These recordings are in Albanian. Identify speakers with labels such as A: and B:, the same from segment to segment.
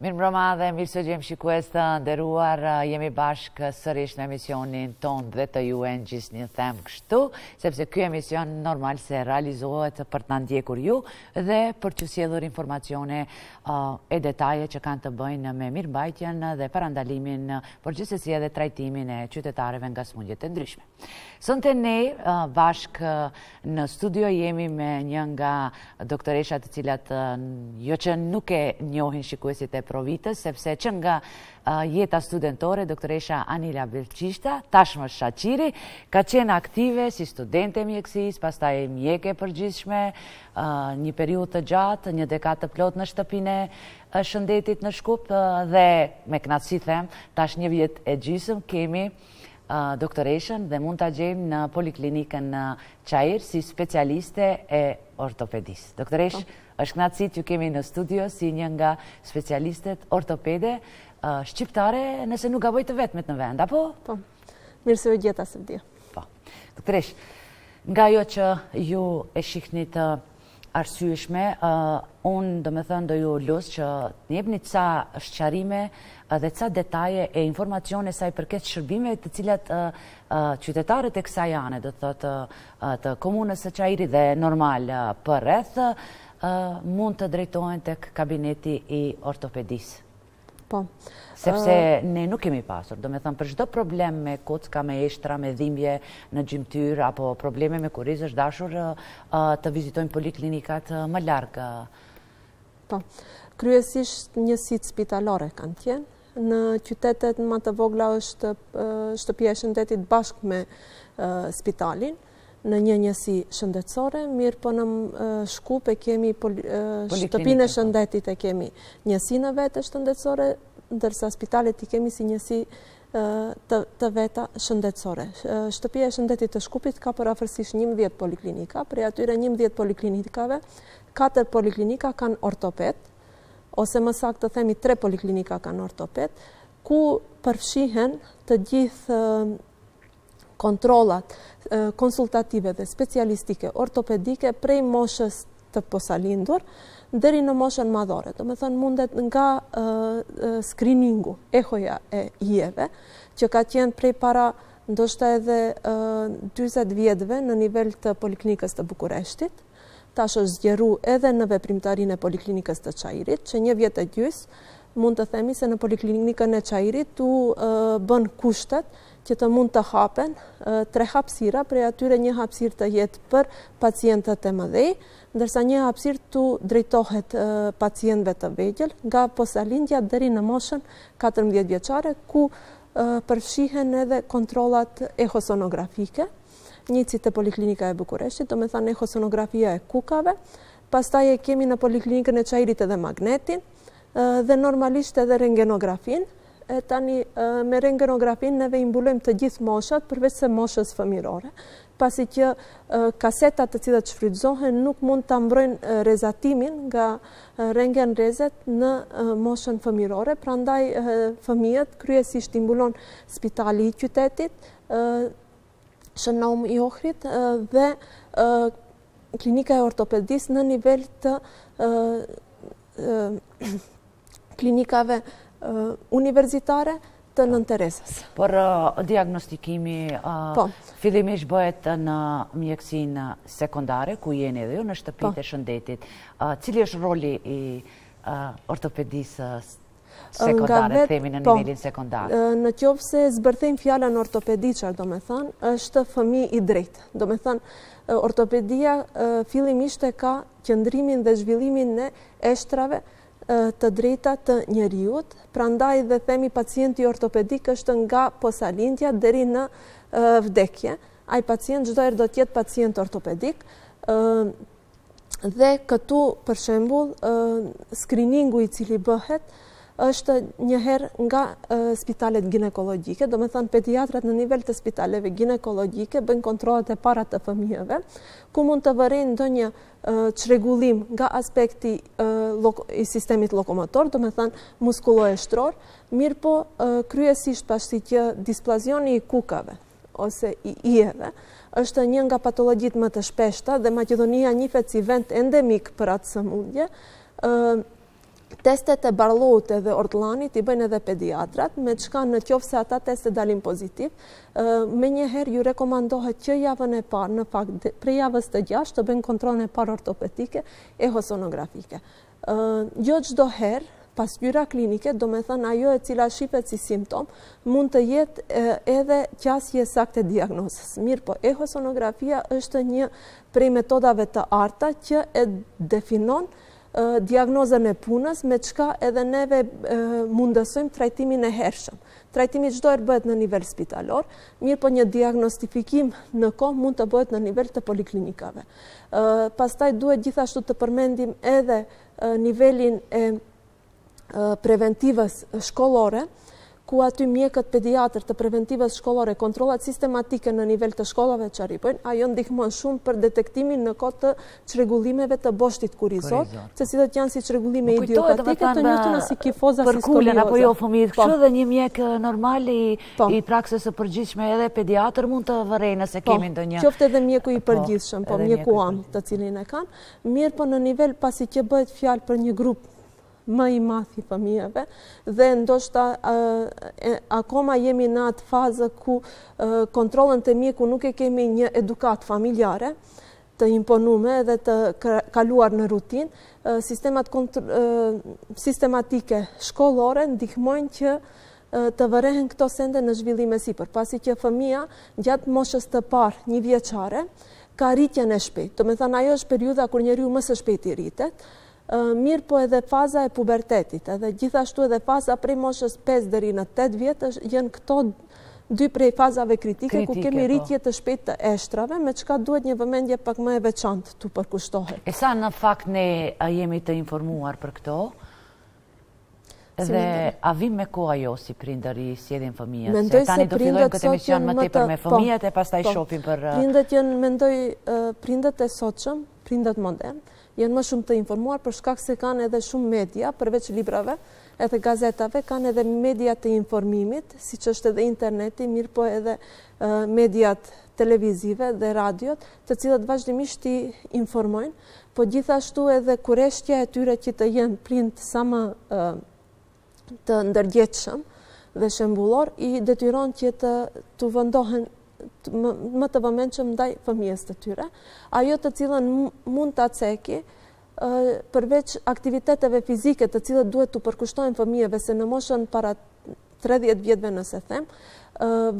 A: Mirë mbrëma dhe mirë se gjemë shikues të nderuar, jemi bashkë sërish në emisionin ton dhe të ju e në gjithë një themë kështu, sepse kjo emision normal se realizohet për të ndjekur ju dhe për të sjellur informacione e detaje që kanë të bëjnë me mirëmbajtjen dhe parandalimin, por gjithsesi edhe trajtimin e qytetarëve nga smundjet e ndryshme. Sonte ne bashkë në studio jemi me një nga doktoreshat të cilat jo që nuk e njohin shikuesit e Provitës, sepse që nga jeta studentore, doktoresha Anila Belqishta, tashmë Shaqiri, ka qenë aktive si studente mjekësis, pastaj mjeke përgjithshme, një periudhë të gjatë, një dekadë të plot në shtëpinë e shëndetit në Shkup dhe me kënaqësi them, tash një vjet e gjysmë kemi doktoreshën dhe mund të gjejmë në Poliklinikën në Çajir si specialiste e ortopedisë. Doktoresh, është kënaqësi që kemi në studio si një nga specialistet ortopede shqiptare, nëse nuk gaboj të vetmet në vend, apo?
B: Po, mirë se u gjeta së dia.
A: Po, doktoresh, nga jo që ju e shihni të arsyeshme, unë do me thënë do ju lusë që njepni ca shqarime dhe ca detaje e informacione saj përket shërbime të cilat qytetarët e kësaj ane, do thotë të komunës së Çajirit dhe normal për rreth, mund të drejtohen tek kabineti i ortopedisë.
B: Po.
A: Sepse ne nuk kemi pasur, do me thëmë për çdo problem me kocka, me eshtra, me dhimbje në gjymtyr, apo probleme me kuriz është dashur të vizitojnë poliklinikat më largë.
B: Po, kryesisht njësitë spitalore kanë qenë. Në qytetet më të vogla është shtëpia e shëndetit bashkë me spitalin, në një njësi shëndetësore, mirë po në Shkup e kemi shtëpinë e shëndetit e kemi njësinë vetë shëndetësore, ndërsa spitalet i kemi si njësi të veta shëndetësore. Shtëpia e shëndetit të Shkupit ka përafërsisht 11 poliklinika, prej atyre 11 poliklinikave, 4 poliklinika kanë ortoped, ose më saktë të themi 3 poliklinika kanë ortoped, ku përfshihen të gjithë kontrollat konsultative dhe specialistike ortopedike prej moshës të posalindur deri në moshën madhore. Do me thënë mundet nga screeningu, ehoja e ijeve, që ka qenë prej para ndoshta edhe 40 vjetëve në nivel të Poliklinikës të Bukureshtit, tash është zgjeru edhe në veprimtarinë e Poliklinikës të Çajirit, që një vjet e gjys mund të themi se në Poliklinikën e Çajirit u bën kushtet që të mund të hapen 3 hapësira, prej atyre një hapësirë të jetë për pacientët e mëdhej, ndërsa një hapësirë të drejtohet pacientëve të vegjël nga posalindja deri në moshën 14 vjeçare, ku përfshihen edhe kontrollat ehosonografike, njëjtë te Poliklinika e Bukureshtit, do me thënë ehosonografia e kukave, pastaj e kemi në Poliklinikën e Çajirit edhe magnetin dhe normalisht edhe rentgenografin. Tani me rentgenografin neve imbulojmë të gjithë moshat përveç se moshës fëmijërore, pasi që kasetat të cilat shfrytëzohen nuk mund ta mbrojnë rezatimin nga rentgen rezet në moshën fëmijërore, prandaj fëmijët kryesisht imbulon Spitali i qytetit, Shënom i Ohrit dhe Klinika e Ortopedisë në nivel të klinikave universitare të Nën Teresës.
A: Por diagnostikimi fillimisht bëhet në mjekësinë sekondare, ku jeni edhe ju në shtëpitë e shëndetit. Cili është roli i ortopedisë sekondare, themi në nivelin sekondar?
B: Në qoftë se zbërthejmë fjalën ortopediçar, do me thënë, është fëmijë i drejtë. Do me thënë, ortopedia fillimisht e ka qëndrimin dhe zhvillimin në eshtrave të drejta të njeriut, prandaj dhe themi pacienti ortopedik është nga posalindja deri në vdekje. Ai pacient çdo herë do të jetë pacient ortopedik dhe këtu për shembull screeningu i cili bëhet është njëherë nga spitalet ginekologjike, do me thënë pediatrat në nivel të spitaleve ginekologjike bëjnë kontrollet e para të fëmijëve, ku mund të vërejnë ndonjë çrregullim nga aspekti i sistemit lokomotor, do me thënë muskuloeshtror, mirë po kryesisht pasi që displazioni i kukave ose i ijeve është një nga patologjit më të shpeshta dhe Maqedonia njihet si vend endemik për atë sëmundje, Testet e Barlowit edhe Ortlanit i bëjnë edhe pediatrat, me çka në qoftë se ata teste dalin pozitiv, me njëherë ju rekomandohet që javën e parë, në fakt prej javës të 6 të bëjnë kontrolin e parë ortopedike e sonografike. Jo çdo herë, pas gjyra klinike, do me thënë ajo e cila shifet si simptom, mund të jetë edhe qasje sakte diagnozës. Mirë po, ehosonografia është një prej metodave të arta që e definon diagnozën e punës, me çka edhe neve mundësojmë trajtimin e hershëm. Trajtimi çdo herë bëhet në nivel spitalor, mirë po një diagnostifikim në kohë mund të bëhet në nivel të poliklinikave. Pastaj duhet gjithashtu të përmendim edhe nivelin e preventivës shkollore, ku aty mjekët pediatrë të preventivës shkollore, kontrollat sistematike në nivel të shkollave që ripojnë, ajo ndihmon shumë për detektimin në kohë të çrregullimeve të boshtit kurizor, se cilët janë si çrregullime idiopatike të njëjtuna si kifoza, si skolioza.
A: Apo jo fëmijët, kështu dhe një mjek normal i praksës së përgjithshme edhe pediatër mund të vërejë nëse kemi ndonjë.
B: Qoftë edhe mjeku i përgjithshëm, mjeku am të cilin e kanë, mirë po në nivel pasi që bëhet fjalë për një grup më i madh i fëmijëve dhe ndoshta akoma jemi në atë fazë ku kontrollën të mjeku nuk e kemi një edukat familjare të imponuar dhe të kaluar në rutinë, sistemat sistematike shkollore ndihmojnë që të vërehen këto sende në zhvillim e sipër, pasi që fëmia gjatë moshës të parë 1 vjeçare ka rritjen e shpejtë. Do të thënë ajo është periudha kur njeriu më së shpejti rritet. Mirë po edhe faza e pubertetit, edhe gjithashtu edhe faza prej moshës 5 deri në 8 vjet janë këto 2 prej fazave kritike ku kemi rritje të shpejtë të eshtrave, me çka duhet një vëmendje pak më e veçantë tu përkushtohet.
A: E sa në fakt ne jemi të informuar për këto? Dhe a vim me koha jo si prindër i sjedhin fëmijët? Se tani do fillojmë këtë emision më tepër me fëmijët e pastaj shohim për...
B: Prindët janë, mendoj, prindët e sotshëm, prindët modern, janë më shumë të informuar për shkak se kanë edhe shumë media, përveç librave, edhe gazetave, kanë edhe media të informimit, siç është edhe interneti, mirë po edhe mediat televizive dhe radiot, të cilët vazhdimisht i informojnë, po gjithashtu edhe kurreshtja e tyre që të jenë prind sa më të ndërgjegjshëm dhe shembullor, i detyron që të vendohen më të vëmendshëm ndaj fëmijës të tyre, ajo të cilën mund ta ceki përveç aktiviteteve fizike të cilët duhet të përkushtojnë fëmijëve, se në moshën para 30 vjetëve nëse them,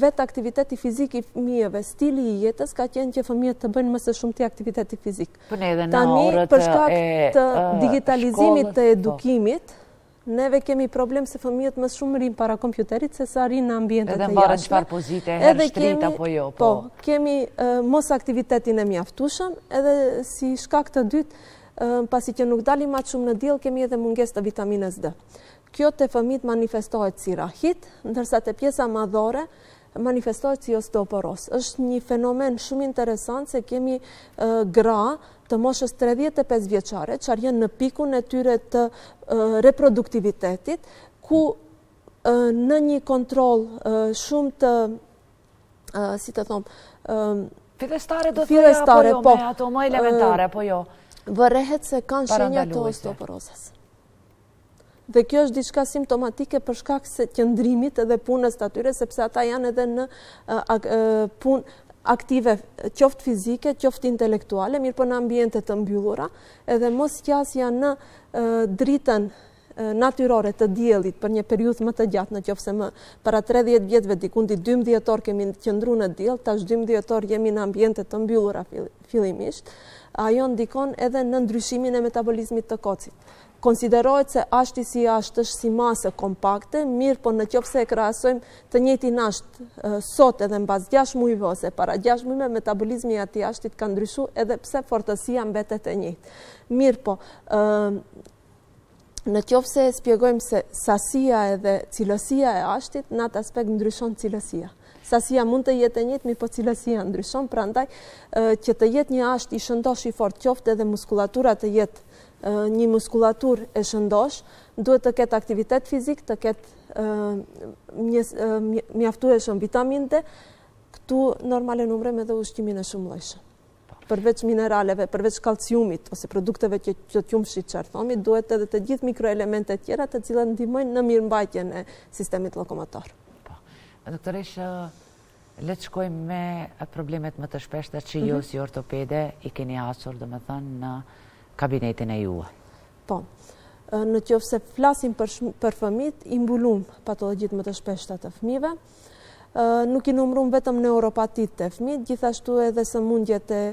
B: vetë aktiviteti fizik i fëmijëve, stili i jetës ka qenë që fëmijët të bëjnë më së shumti aktiviteti fizik. Tani për shkak të digitalizimit të edukimit, neve kemi problem se fëmijët më shumë rinë para kompjuterit se sa rinë në ambientet e
A: jashtme. Edhe mbarën çfarë pozite, herë shtrit apo jo.
B: Po, kemi mos aktivitetin e mjaftueshëm, edhe si shkak të dytë, pasi që nuk dalim aq shumë në diell, kemi edhe mungesë të vitaminës D. Kjo te fëmijët manifestohet si rahit, ndërsa te pjesa madhore manifestohet si osteoporos. Është një fenomen shumë interesant se kemi gra të moshës 35 vjeçare, që janë në pikun e tyre të reproduktivitetit, ku në një kontroll shumë të, si të thom,
A: fillestare do të thoya apo jo, me ato më elementare apo jo?
B: Vërehet se kanë shenja të osteoporosës. Dhe kjo është diçka simptomatike për shkak se qëndrimit edhe punës të atyre, sepse ata janë edhe në punë aktive, qoftë fizike, qoftë intelektuale, mirë po në ambiente të mbyllura, edhe mos qasja në dritën natyrore të diellit për një periudhë më të gjatë, në qoftë se më para 30 vjetëve dikundi 12 orë kemi qëndruar në diell, tash 12 orë jemi në ambiente të mbyllura fillimisht, ajo ndikon edhe në ndryshimin e metabolizmit të kocit. Konsiderohet se ashti si ashtë është si masë kompakte, mirë po në qoftë se e krahasojmë të njëjtin asht sot edhe mbas 6 muajve ose para 6 muajve, metabolizmi i atij ashtit ka ndryshuar edhe pse fortësia mbetet e njëjtë. Mirë po, në qoftë se shpjegojmë se sasia edhe cilësia e ashtit, në atë aspekt ndryshon cilësia. Sasia mund të jetë e njëjtë, mirë po cilësia ndryshon, prandaj që të jetë një asht i shëndosh i fortë, qoftë edhe muskulatura të jetë një muskulatur e shëndosh, duhet të ketë aktivitet fizik, të ketë mjaftueshëm vitamin D, këtu normale numrem edhe ushqimin e shumëllojshëm. përveç mineraleve, përveç kalciumit ose produkteve që qumshit çarthomi, duhet edhe të gjithë mikroelementet tjera të cilat ndihmojnë në mirëmbajtjen e sistemit lokomotor.
A: Po. Doktoresh, le të shkojmë me problemet më të shpeshta që ju si ortopede i keni hasur, domethënë, në kabinetin e juaj.
B: Po. Në qoftë se flasim për fëmijët, i mbulum patologjitë më të shpeshta të fëmijëve. Nuk i numërum vetëm neuropatit të fëmijët, gjithashtu edhe sëmundjet e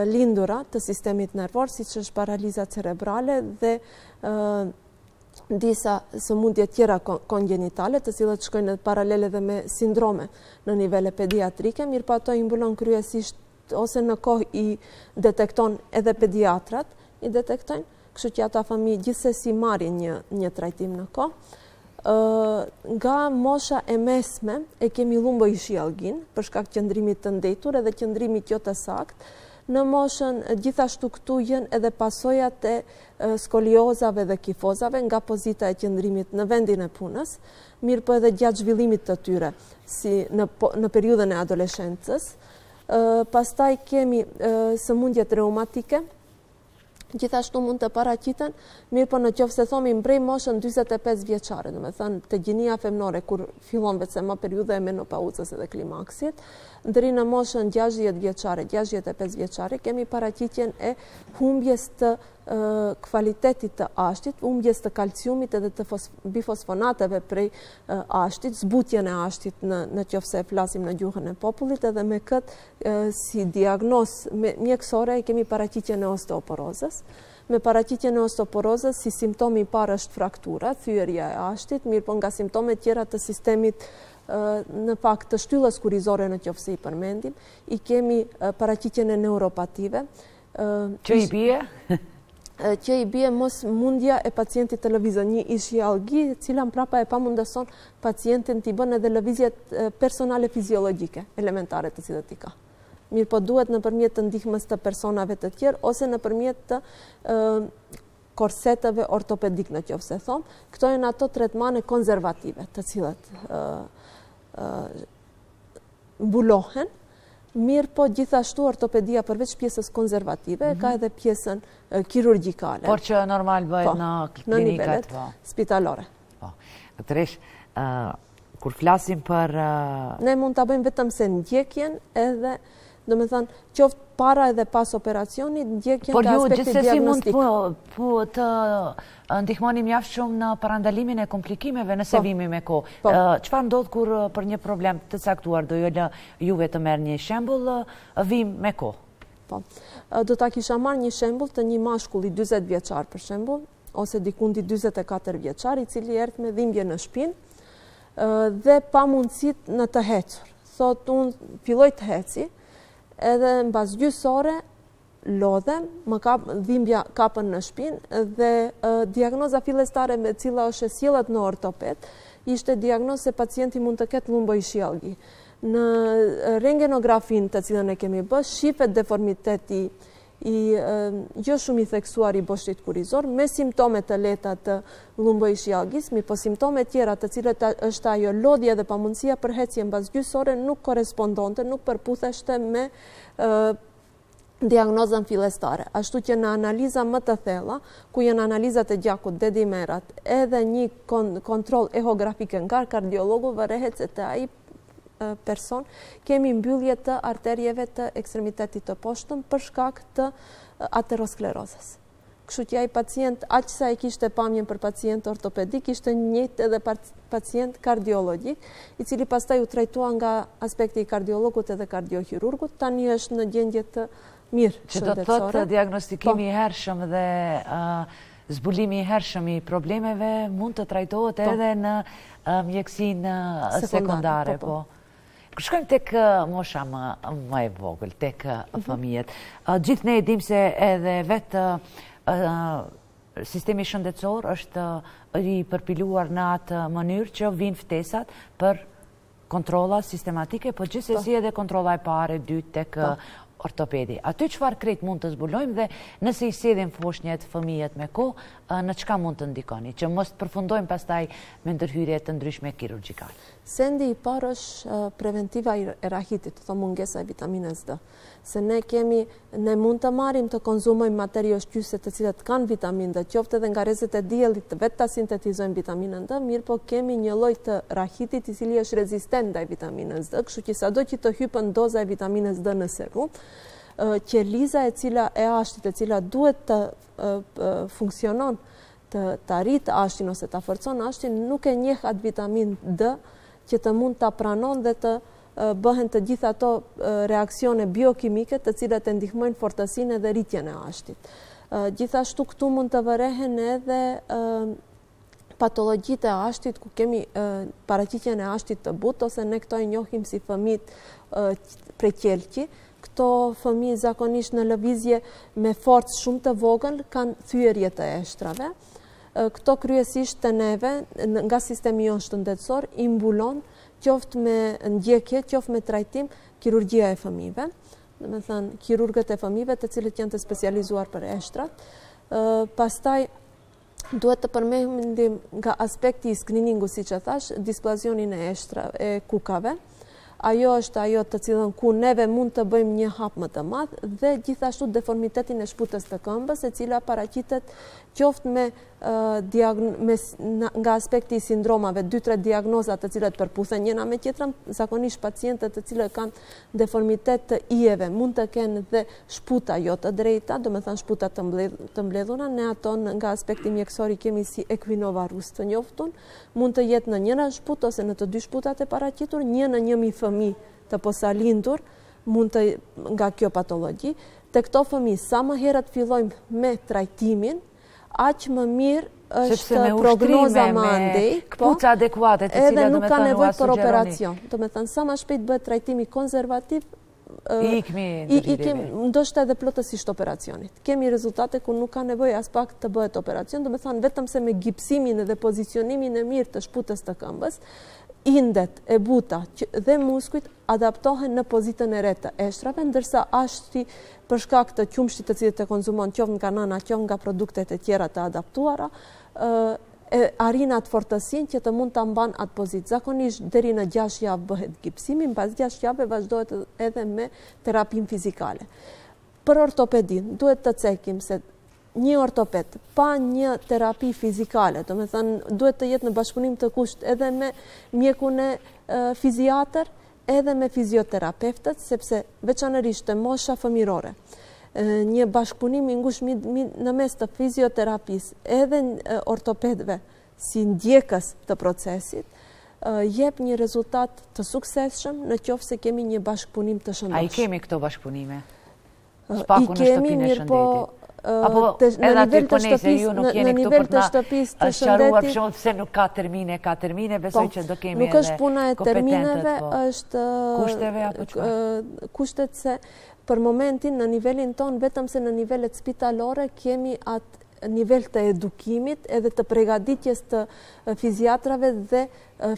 B: lindura të sistemit nervor, siç është paraliza cerebrale dhe disa sëmundje tjera kongenitale, të cilat shkojnë paralele dhe me sindrome në nivele pediatrike, mirëpo ato i mbulon kryesisht ose në kohë i detekton edhe pediatrat, i detektojnë, kështu që ata fëmijë gjithsesi marrin një trajtim në kohë. Nga mosha e mesme e kemi lumbojshiallgin për shkak qëndrimit të ndetur edhe qëndrimit jo të sakt. Në moshën gjithashtu këtu janë edhe pasojat e skoliozave dhe kifozave nga pozita e qëndrimit në vendin e punës, mirë po edhe gjatë zhvillimit të tyre, si në periudhën e adoleshencës. Pastaj kemi sëmundjet reumatike, gjithashtu mund të paraqiten, mirë po në qoftë se thomi mbrej moshën 45 vjeçare, domethënë te gjinia femnore kur fillon vetëm më periudha e menopauzës edhe klimaksit, deri në moshën 60 vjeçare, 65 vjeçare kemi paraqitjen e humbjes të kvalitetit të ashtit, humbjes të kalciumit edhe të bifosfonateve prej ashtit, zbutjen e ashtit në qoftë se flasim në gjuhën e popullit, edhe me këtë si diagnozë mjekësore kemi paraqitjen e osteoporozës. Me paraqitjen e osteoporozës si simptom i parë është fraktura, thyerja e ashtit, mirë po nga simptomet tjera të sistemit në fakt të shtyllës kurizore në qoftë se i përmendim, i kemi paraqitjen e neuropative.
A: Që i bie?
B: Që i bie mos mundja e pacientit të lëvizë, një ishiallgi, cila mprapa e pamundëson pacientin t'i bën edhe lëvizjet personale fiziologjike, elementare të cilat i ka. Mirë po duhet nëpërmjet të ndihmës të personave të tjerë, ose nëpërmjet të korseteve ortopedik në qoftë se thom. Këto janë ato tretmane konservative, të cilat mbulohen. Mirë po gjithashtu ortopedia përveç pjesës konservative, ka edhe pjesën kirurgjikale.
A: Por që normal bëhet në klinikat.
B: Nivelet spitalore.
A: Doktoresh, kur flasim për...
B: Ne mund të bëjmë vetëm se ndjekjen edhe, do me thënë, qoftë para edhe pas operacionit, ndjekjen të aspektit diagnostik.
A: Por ju gjithsesi mund të ndihmoni mjaft shumë në parandalimin e komplikimeve nëse vimi me kohë. Çfarë ndodh kur për një problem të caktuar do juve të merr një shembull, vim me kohë?
B: Po. Do ta kisha marrë një shembull të një mashkulli 40 vjeçar për shembull, ose dikundi 44 vjeçar, i cili erdhi me dhimbje në shpinë dhe pa mundësit në të hecur. Thot, unë filloj të heci, edhe në bas gjysore lodhem, më dhimbja kapën në shpinë dhe diagnoza fillestare me cila është e sjellët në ortoped, ishte diagnozë se pacienti mund të ketë lumbojshiallgi. Në rentgenografin të cilën e kemi bërë, shifet deformiteti jo shumë i theksuar i boshtit kurizor, me simptome të lehta të lumbojshiallgis, po simptome tjera të cilët është ajo lodhja dhe pamundësia për hecje mbas gjysore nuk korespondonte, nuk përputheshte me diagnozën fillestare. Ashtu që në analiza më të thella, ku janë analizat e gjakut, dedimerat, edhe një kontroll ehografike nga kardiologu, vërehet se të ai person kemi mbyllje të arterieve të ekstremitetit të poshtëm për shkak të aterosklerozës. Kështu që ai pacient, aq sa e kishte pamjen për pacient ortopedik, ishte njëjtë edhe pacient kardiologjik, i cili pastaj u trajtua nga aspekti i kardiologut edhe kardiohirurgut, tani është në gjendje të mirë shëndetësore.
A: Që do të thotë diagnostikimi i hershëm dhe zbulimi i hershëm i problemeve mund të trajtohet edhe në mjekësinë sekondare. Shkojmë tek mosha më e vogël, tek fëmijët. Gjithë ne e dim se edhe vetë sistemi shëndetësor është i përpiluar në atë mënyrë që vinë ftesat për kontrolla sistematike, po gjithsesi edhe kontrolla e parë, e dytë tek ortopedi. Aty çfarë krejt mund të zbulojmë dhe nëse i sjedhin foshnjët fëmijët me kohë, në çka mund të ndikoni, që mos të përfundojmë pastaj me ndërhyrje të ndryshme kirurgjikale.
B: Sendi i parë është preventiva e rahitit, të mungesa e vitamines D. se ne mund të marrim të konzumojmë materi ushqyese të cilat kanë vitaminë D, qoftë edhe nga rrezet e diellit vetë ta sintetizojmë vitaminën D, mirë po kemi një lloj të rahitit i cili është rezistent ndaj vitaminës D, kështu që sado që të hypën doza e vitaminës D në serum, qeliza e ashtit e cila duhet të funksionon të arrit ashtin ose të forcon ashtin, nuk e njeh atë vitaminë D që të mund të pranon dhe të bëhen të gjitha ato reaksione biokimike të cilat e ndihmojnë fortësinë dhe rritjen e ashtit. Gjithashtu këtu mund të vërehen edhe patologjitë e ashtit, ku kemi paraqitjen e ashtit të butë, ose ne këto e njohim si fëmijët prej qelqi. Këto fëmijë zakonisht në lëvizje me forcë shumë të vogël kanë thyerje të eshtrave. Këto kryesisht të neve, nga sistemi jonë shëndetësor, i mbulon qoftë me ndjekje, qoftë me trajtim, kirurgjia e fëmijëve, do të thënë kirurgët e fëmijëve të cilët janë të specializuar për eshtrat. Pastaj duhet të përmendim nga aspekti i skriningu, siç e thash, displazionin e kukave. Ajo është ajo të cilën ku neve mund të bëjmë një hap më të madh, dhe gjithashtu deformitetin e shputës të këmbës, e cila paraqitet qoftë nga aspekti i sindromave, 2-3 diagnoza të cilat përputhen njëna me tjetrën. Zakonisht pacientët të cilët kanë deformitet të ijeve mund të kenë dhe shputa jo të drejta, do me thënë shputa të mbledhura. Ne ato nga aspekti mjekësor i kemi si equinovarus të njoftun, mund të jetë në njëra shput ose në të dy shputat e paraqitur, një në 1000 fëmijë të posalindur mund të nga kjo patologji. Te këto fëmijë sa më herët fillojmë me trajtimin, aq më mirë është prognoza më andej,
A: këpuca adekuate të cilat
B: edhe nuk ka nevojë për operacion. Do me thënë, sa më shpejt bëhet trajtimi konservativ, ndoshta edhe plotësisht operacionit. Kemi rezultate ku nuk ka nevojë as pak të bëhet operacion, do me thënë vetëm se me gipsimin dhe pozicionimin e mirë të shputës të këmbës, indet e buta dhe muskujt adaptohen në pozitën e re të eshtrave, ndërsa ashti për shkak të qumshtit të cilët e konzumon qoftë nga nëna, qoftë nga produktet e tjera të adaptuara, arrin atë fortësinë që të mund ta mban atë pozitë. Zakonisht deri në 6 javë bëhet gipsimi, mbas 6 javëve vazhdohet edhe me terapinë fizikale. Për ortopedin duhet të cekim se një ortoped pa një terapi fizikale, do me thënë duhet të jetë në bashkëpunim të kusht edhe me mjekun e fiziatër, edhe me fizioterapeutët, sepse veçanërisht të mosha fëmirore, një bashkëpunim i ngushtë në mes të fizioterapisë edhe ortopedëve si ndjekës të procesit, jep një rezultat të suksesshëm në qoftë se kemi një bashkëpunim të shëndetshëm.
A: A i kemi këto bashkëpunime? Shpaku në shtëpinë e shëndetit?
B: Apo edhe aty po nëse ju nuk jeni këtu për të
A: sqaruar shumë pse nuk ka termine, besoj që do kemi edhe
B: nuk është puna e termineve, është
A: kushteve apo çfarë?
B: Kushtet se për momentin në nivelin ton, vetëm se në nivelet spitalore kemi atë nivel të edukimit edhe të përgatitjes të fiziatrave dhe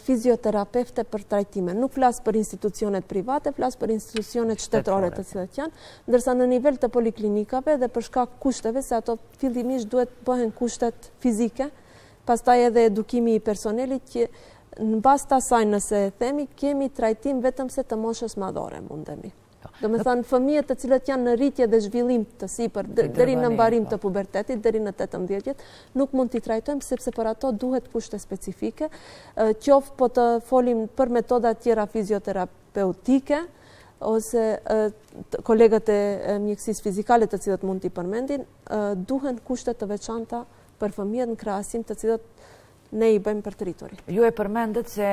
B: fizioterapeute për trajtime. Nuk flas për institucionet private, flas për institucionet shtetërore të cilat janë, ndërsa në nivel të poliklinikave dhe për shkak kushteve, se ato fillimisht duhet bëhen kushtet fizike, pastaj edhe edukimi i personelit që në bazë të asaj nëse themi kemi trajtim vetëm se të moshës madhore mundemi. Do me thënë fëmijët të cilët janë në rritje dhe zhvillim të sipër deri në mbarim të pubertetit, deri në 18 vjet, nuk mund t'i trajtojmë sepse për ato duhet kushte specifike, qoftë po të folim për metoda tjera fizioterapeutike, ose kolegët e mjekësisë fizikale të cilët mund t'i përmendin, duhen kushte të veçanta për fëmijët në krahasim të cilët ne i bëjmë për të rriturit.
A: Ju e përmendet se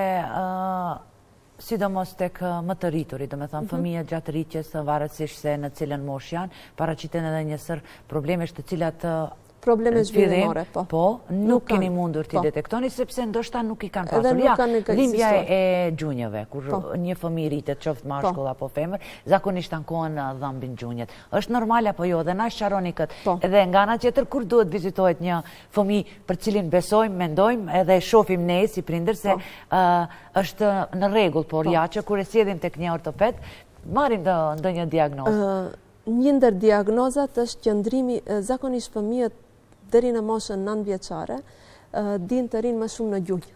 A: sidomos tek më të rriturit, do me thënë fëmijët gjatë rritjes, varësisht se në cilën moshë janë, paraqiten edhe njësër problemesh të cilat
B: probleme zhvillimore,
A: po, nuk keni mundur t'i detektoni, sepse ndoshta nuk i kanë pasur. Limbja e gjunjëve, kur një fëmijë rritet, qoftë mashkull apo femër, zakonisht ankohen dhambin gjunjët. Është normal apo jo? Dhe na sqaroni këtë. Edhe nga ana tjetër, kur duhet vizitohet një fëmijë për cilin besojmë, mendojmë, edhe shohim ne si prindër se është në rregull, por ja që kur e sjellim tek një ortoped, marrim ndonjë diagnozë.
B: Një ndër diagnozat është qëndrimi, zakonisht fëmijët deri në moshën 9 vjeçare, din të rinë më shumë në gjunjë.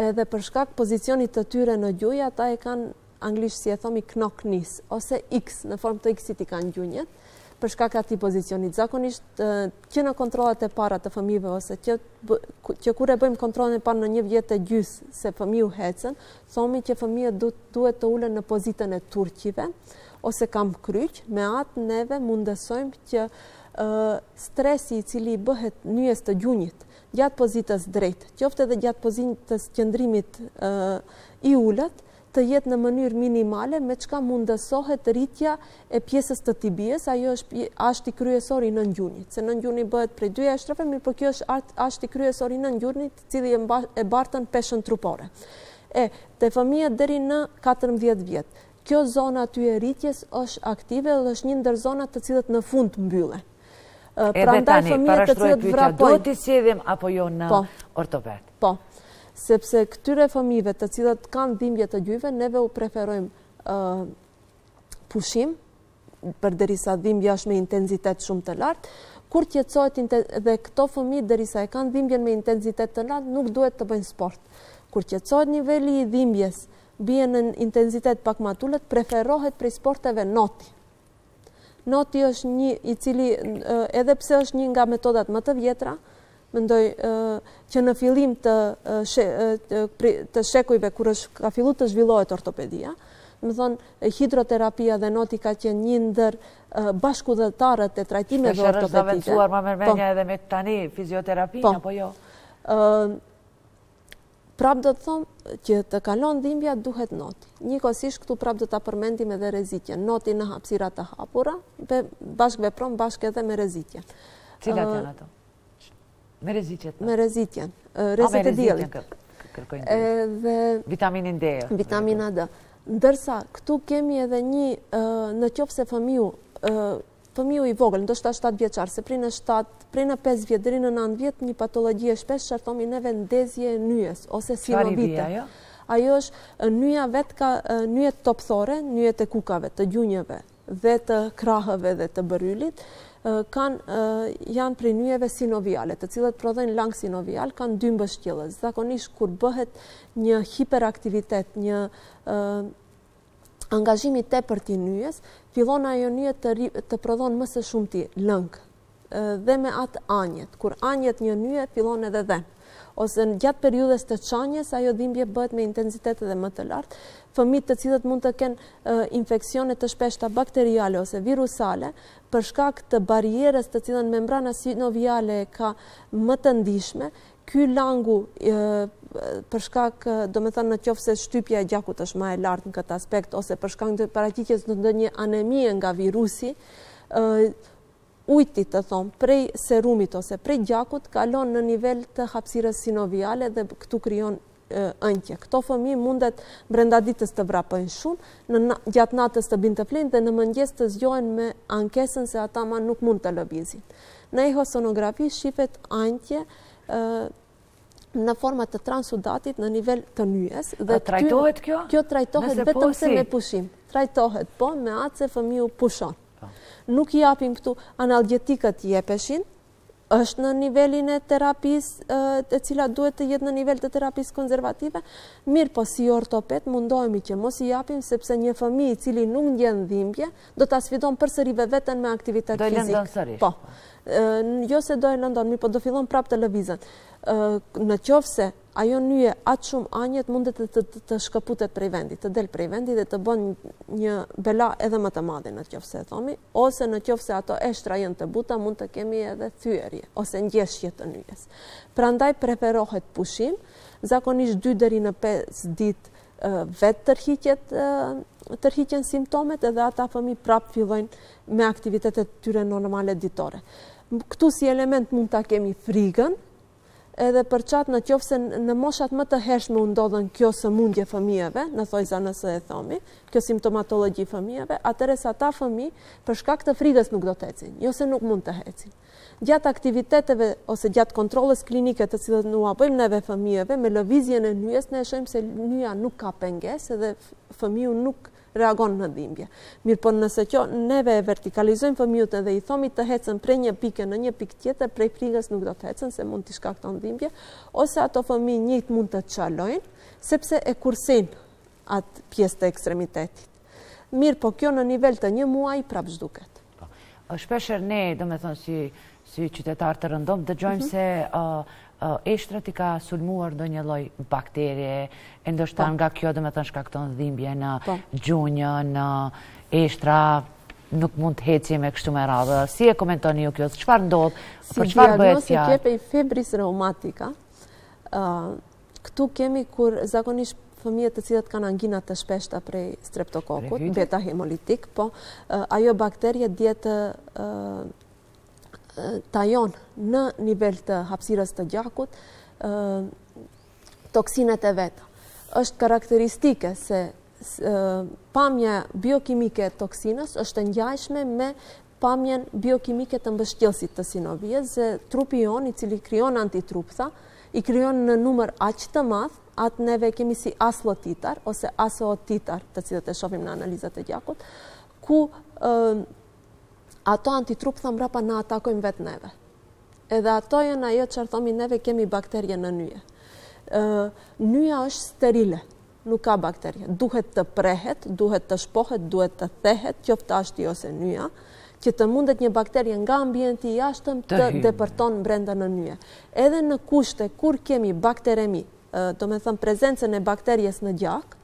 B: Edhe për shkak pozicionit të tyre në gjunjë, ata e kanë anglisht si e thomi knock knees, ose X, në formë të X-it i kanë gjunjët, për shkak të atij pozicionit. Zakonisht që në kontrollat e para të fëmijëve ose që kur e bëjmë kontrollin e parë në 1 vjet e gjys se fëmiu hecën, thomi që fëmijët duhet të ulen në pozitën e turqive ose kam kryq, me atë neve mundësojmë që stresi i cili bëhet nyjes të gjunjit gjatë pozitës drejt, qoftë edhe gjatë pozitës qëndrimit i ulët, të jetë në mënyrë minimale, me çka mundësohet rritja e pjesës të tibies, ajo është ashti kryesor i nëngjunjit, se nëngjuni bëhet prej 2 ashtrave, mirë po kjo është ashti kryesor i nëngjunjit, cili e bartën peshën trupore. Te fëmijët deri në 14 vjet, kjo zona aty e rritjes është aktive dhe është një ndër zonat të cilët në fund mbyllen.
A: Edhe tani, parashtrojë pyetja, duhet t'i sjedhim apo jo në ortoped?
B: Po. Sepse këtyre fëmijëve të cilët kanë dhimbje të gjyve, neve u preferojmë pushim, përderisa dhimbja është me intensitet shumë të lartë, kur qetësohet dhe këto fëmijë derisa e kanë dhimbjen me intensitet të lartë, nuk duhet të bëjnë sport. Kur qetësohet niveli i dhimbjes, bie në intensitet pak më të ulët, preferohet prej sporteve noti. Noti është një i cili, edhe pse është një nga metodat më të vjetra, mendoj që në fillim të shekujve kur ka filluar të zhvillohet ortopedia, më thonë hidroterapia dhe noti ka qenë një ndër bashkëudhëtarët e trajtimeve ortopedike.
A: Është avancuar më mërmenja edhe me tani fizioterapinë apo jo?
B: Prap do të thomë që të kalon dhimbja duhet noti. Njëkohësisht këtu prap do ta përmendim edhe rrezikjen. Noti në hapësira të hapura, bashkë vepron bashkë edhe me rrezikjen.
A: Cilat janë ato? Me rrezikjet.
B: Me rrezikjen. Rrezet e diellit.
A: Edhe vitaminin D.
B: Vitamina D. Ndërsa këtu kemi edhe një në qoftë se fëmiu i vogël, ndoshta 7 vjeçar, se prej në 5 vjet deri në 9 vjet një patologji e shpesh çartomi neve ndezje e nyjes ose sinovite. Ajo është nyja vetë nyjet topthore, nyjet e kukave, të gjunjëve dhe të krahëve dhe të bërylit, janë prej nyjeve sinoviale, të cilët prodhojnë lang sinovial, kanë 2 mbështjellës. Zakonisht kur bëhet një hiperaktivitet, një angazhimi tepër i nyjes, fillon ajo nyje të prodhon më së shumti lëng dhe me atë anjet. Kur anjet një nyje, fillon edhe dhem. Ose në gjatë periudhës të çanjes, ajo dhimbje bëhet me intensitet edhe më të lartë. Fëmijët të cilët mund të kenë infeksione të shpeshta bakteriale ose virusale, për shkak të barierës të cilën membrana sinoviale ka më të ndihshme, ky langu për shkak, domethënë në qoftë se shtypja e gjakut është më e lartë në këtë aspekt ose për shkak të paraqitjes në ndonjë anemie nga virusi, ujti të thonë prej serumit ose prej gjakut kalon në nivel të hapësirës sinoviale dhe këtu krijon ënqje. Këto fëmijë mundet brenda ditës të vrapojnë shumë, gjatë natës të binë të flinë dhe në mëngjes të zgjohen me ankesën se ata ma nuk mund të lëvizin. Në ehosonografi shifet ënqje në format të transudatit në nivel të nyjes.
A: Trajtohet kjo?
B: Kjo trajtohet vetëm se me pushim. Trajtohet po me atë se fëmiu pushon. Nuk i japim këtu analgetikët jepeshin, është në nivelin e terapisë e cila duhet të jetë në nivel të terapisë konservative, mirë po si ortoped mundohemi që mos i japim sepse një fëmijë i cili nuk ndjen dhimbje do ta sfidon përsëri veten me aktivitet fizik.
A: Do e lëndon sërish.
B: Po. Jo se do e lëndon, mirë po do fillon prapë të lëvizën. Në qoftë se ajo nyje atë shumë anjet mundet të shkëputet prej vendit, të del prej vendit dhe të bën një bela edhe më të madhe në qoftë se thomi, ose në qoftë se ato eshtra janë të buta, mund të kemi edhe thyerje ose ngjeshje të nyjes. Prandaj preferohet pushim, zakonisht 2 deri në 5 ditë vetë tërhiqen simptomet edhe ata fëmijë prap fillojnë me aktivitetet tyre normale ditore. Këtu si element mund ta kemi frigën, edhe për qatë në qoftë se në moshat më të hershme u ndodhen kjo sëmundje fëmijëve, në thojza nëse e thomi, kjo simptomatologji fëmijëve, atëherë ata fëmijë për shkak të frigës nuk do të ecin, jo se nuk mund të ecin. Gjatë aktiviteteve ose gjatë kontrolës klinike të cilët nu bëjmë neve fëmijëve, me lëvizjen e nyjes ne shohim se nyja nuk ka pengesë edhe fëmiu nuk reagon në dhimbje. Mirë po nëse që neve e vertikalizojmë fëmijët edhe i thomi të hecën prej një pike në një pikë tjetër, prej frigës nuk do të hecën se mund t'i shkakton dhimbje, ose ato fëmijë njëjtë mund të çalojnë, sepse e kursejnë atë pjesë të ekstremitetit. Mirë, po kjo në nivel të 1 muaj prap zhduket.
A: Shpesher ne, do me thonë, si qytetar të rëndom, dëgjojmë se eshtrat i ka sulmuar do një lloj bakterie, e ndoshta nga kjo do me thonë shkakton dhimbje në gjunjë, në eshtra, nuk mund të heci me kështu me radhë. Si e komentoni ju kjo? Çfarë ndodh? Për çfarë bëhet fjalë?
B: Si diagnosë kepej febris reumatika, këtu kemi kur zakonisht fëmijët të cilët kanë angina të shpeshta prej streptokokut, beta hemolitik, po ajo bakterie djetë tajon në nivel të hapësirës të gjakut toksinet e veta. Është karakteristike se pamja biokimike e toksinës është ngjashme me pamjen biokimike të mbështjellësit të sinovijes, se trupi jon i cili krijon antitruptha, i krijon në numër aq të madh, atë neve kemi si aslotitar ose asootitar, të cilët e shohim në analizat e gjakut, ku ato antitruptha mbrapa na atakojnë vetë neve. Edhe ato janë ajo çfarë thomi neve kemi bakterje në nyje. Nyja është sterile, nuk ka bakterje. Duhet të prehet, duhet të shpohet, duhet të thehet, qoftë ashti ose nyja, që të mundet një bakterie nga ambienti i jashtëm të depërton brenda në nyje. Edhe në kushte kur kemi bakteremi, do me thëmë prezencën e bakterjes në gjak,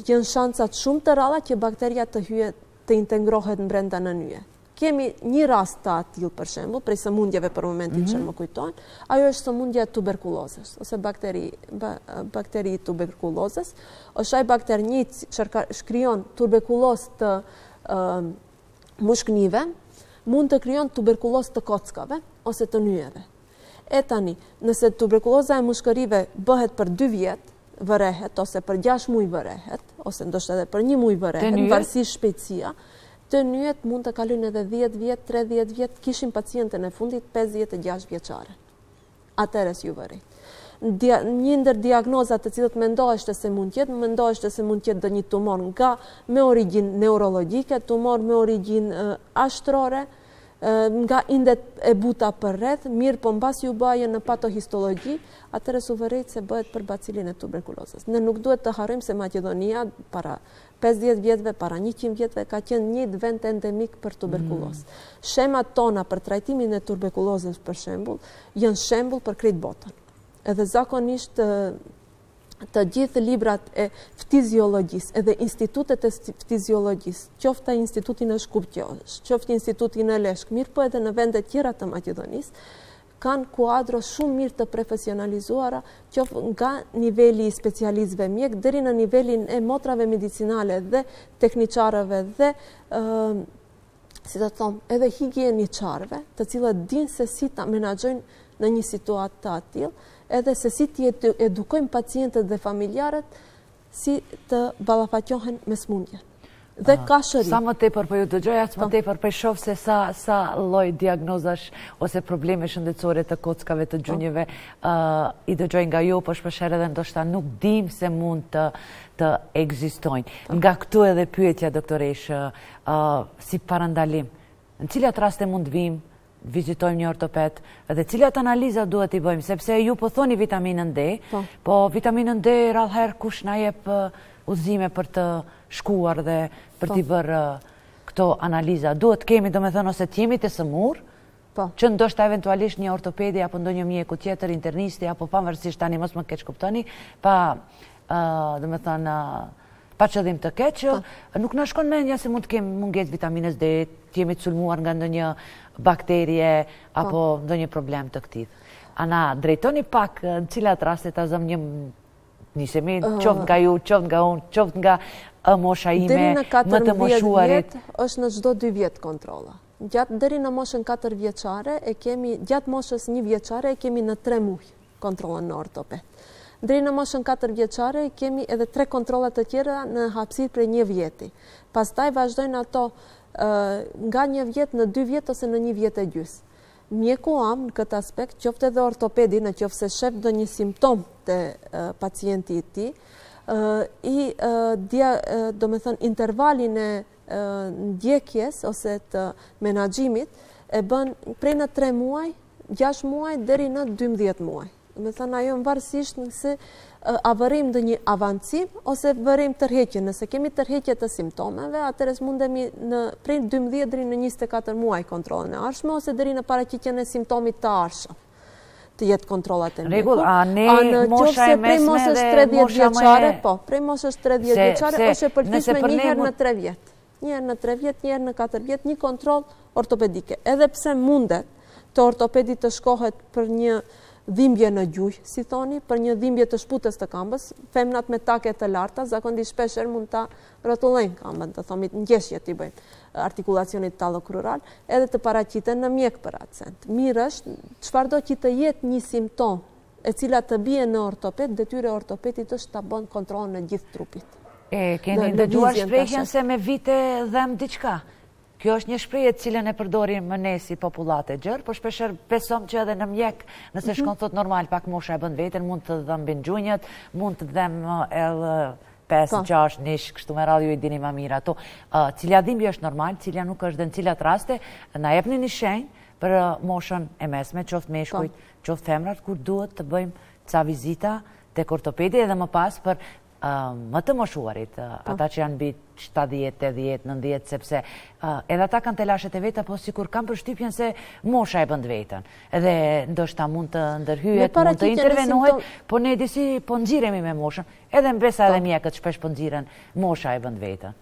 B: janë shancat shumë të ralla që bakteria të hyje të integrohet në brenda në nyje. Kemi një rast të atil, për shembull, prej sëmundjeve për momentin që më kujtojnë, ajo është sëmundja tuberkulozës, ose bakteri tuberkulozës, është ai bakter një që shkrijon tuberkuloz të mushknive, mund të krijon tuberkuloz të kockave, ose të nyjeve. E tani, nëse tuberkuloza e mushkërive bëhet për 2 vjet, vërehet, ose për 6 muaj vërehet, ose ndoshta edhe për 1 muaj vërehet, varësisht shpejtësia, të nyjet mund të kalojnë edhe 10 vjet, 30 vjet, kishim pacientën e fundit 56 vjeçare. Atëherë ju vërej. Një ndër diagnozat të cilët mendoheshte se mund të jetë një tumor me origjinë neurologjike, tumor me origjinë ashtrore, nga indet e buta për rreth, mirë po mbasi u bëje në patohistologji, atëherë su vërejt se bëhet për bacilin e tuberkulozës. Ne nuk duhet të harrojmë se Maqedonia para 50 vjetëve, para 100 vjetëve ka qenë një vend endemik për tuberkulozë. Shemat tona për trajtimin e tuberkulozës, për shembull, janë shembull për krejt botën. Edhe zakonisht të gjithë librat e ftiziologjisë, edhe institutet e ftiziologjisë, qofta institutin e Shkupqës, qofta institutin e Leshk, mirë po edhe në vendet tjera të Maqedonisë, kanë kuadro shumë mirë të profesionalizuara, qoftë nga niveli i specialistëve mjek deri në nivelin e motrave medicinale dhe tekniçarëve dhe si të them, edhe higieniçarëve, të cilët dinë se si ta menaxhojnë në një situatë të tillë, edhe se si ti edukojmë pacientët dhe familjarët si të ballafaqohen me smundjen. Dhe ka shërim.
A: Sa më tepër po ju dëgjoj, as më tepër po shoh se sa lloj diagnozash ose probleme shëndetësore të kockave të gjunjëve i dëgjoj nga ju, po shpeshherë edhe ndoshta nuk dim se mund të ekzistojnë. Nga këtu edhe pyetja doktoresh, si parandalim, në cilat raste mund të vim, vizitojmë një ortoped, dhe cilat analiza duhet i bëjmë, sepse ju po thoni vitaminën D, po vitaminën D rallëherë kush na jep udhëzime për të shkuar dhe për t'i bërë këto analiza. Duhet kemi, do me thënë, ose t'jemi të sëmur, që ndoshta eventualisht një ortopedi apo ndonjë mjeku tjetër, internisti, apo pavarësisht tani mos më keq kuptoni, do me thënë, pa qëllim të keq, nuk na shkon mendja se mund të kemi mungesë vitaminës D, t'jemi të sulmuar nga ndonjë bakterie apo ndonjë problem të këtij. Ana, drejtoni pak në cilat raste ta zëm një nisemi, qoftë nga ju, qoftë nga unë, qoftë nga mosha ime, më të moshuarit.
B: Është në çdo 2 vjet kontrolla. Deri në moshën 4 vjeçare e kemi, gjatë moshës 1 vjeçare e kemi në 3 muaj kontrollën në ortoped. Deri në moshën 4 vjeçare kemi edhe 3 kontrolla të tjera në hapësirë prej 1 vjeti. Pastaj vazhdojnë ato nga 1 vjet në 2 vjet ose në 1 vjet e gjys. Mjeku am në këtë aspekt, qoftë edhe ortopedi, në qoftë se shef ndonjë simptom të pacienti i tij, do me thënë intervalin e ndjekjes ose të menaxhimit e bën prej në 3 muaj, 6 muaj deri në 12 muaj. Do me thënë ajo varësisht se a vërim dhe një avancim, ose vërim tërheqje. Nëse kemi tërheqje të simptomeve, atëres mundemi prej 12 deri në 24 muaj kontrolën e arshme, ose deri në paraqitjen e simptomit të arshëm të jetë kontrollat e mjeku.
A: Rregull, a ne mosha e mesme dhe mosha më
B: po, prej moshës 30 vjeçare është e pëlqyeshme një herë në 3 vjet. Një herë në 3 vjet, një herë në 4 vjet, një kontroll ortopedike. Edhe pse mundet të ortopedit të shkohet për një dhimbje në gjujë, si thoni, për një dhimbje të shputës të këmbës, femnat me take të larta, zakonisht shpeshher mund ta rrotullojnë këmbën, të thomit ngjeshje t'i bëjnë artikulacionit tallokrural, edhe të paraqiten në mjek për atë send. Mirë është, çfarëdo që të jetë një simptom e cila të bie në ortoped, detyra e ortopedit është ta bën kontrollin në gjithë trupit.
A: Keni dëgjuar shprehjen se me vite dhem diçka? Kjo është një shprehje të cilën e përdorim ne si popullatë e gjerë, por shpeshherë besom që edhe në mjek, nëse shkon thot normal pak mosha e bën veten, mund të dhëmbin gjunjët, mund të dhem edhe 5-6 nish, kështu me radhë ju i dini më mirë ato. Cila dhimbje është normal, cila nuk është dhe në cilat raste, na jepni një shenjë për moshën e mesme, qoftë meshkujt, qoftë femrat, kur duhet të bëjmë ca vizita tek ortopedi edhe më pas për më të moshuarit, ata që janë mbi 70, 80, 90, sepse edhe ata kanë telashet e veta, po sikur kanë përshtypjen se mosha e bën vetën. Edhe ndoshta mund të ndërhyjet, mund të intervenohet, po ne disi po nxiremi me moshën, edhe mbesa edhe mjekët shpesh po nxiren, mosha e bën vetën.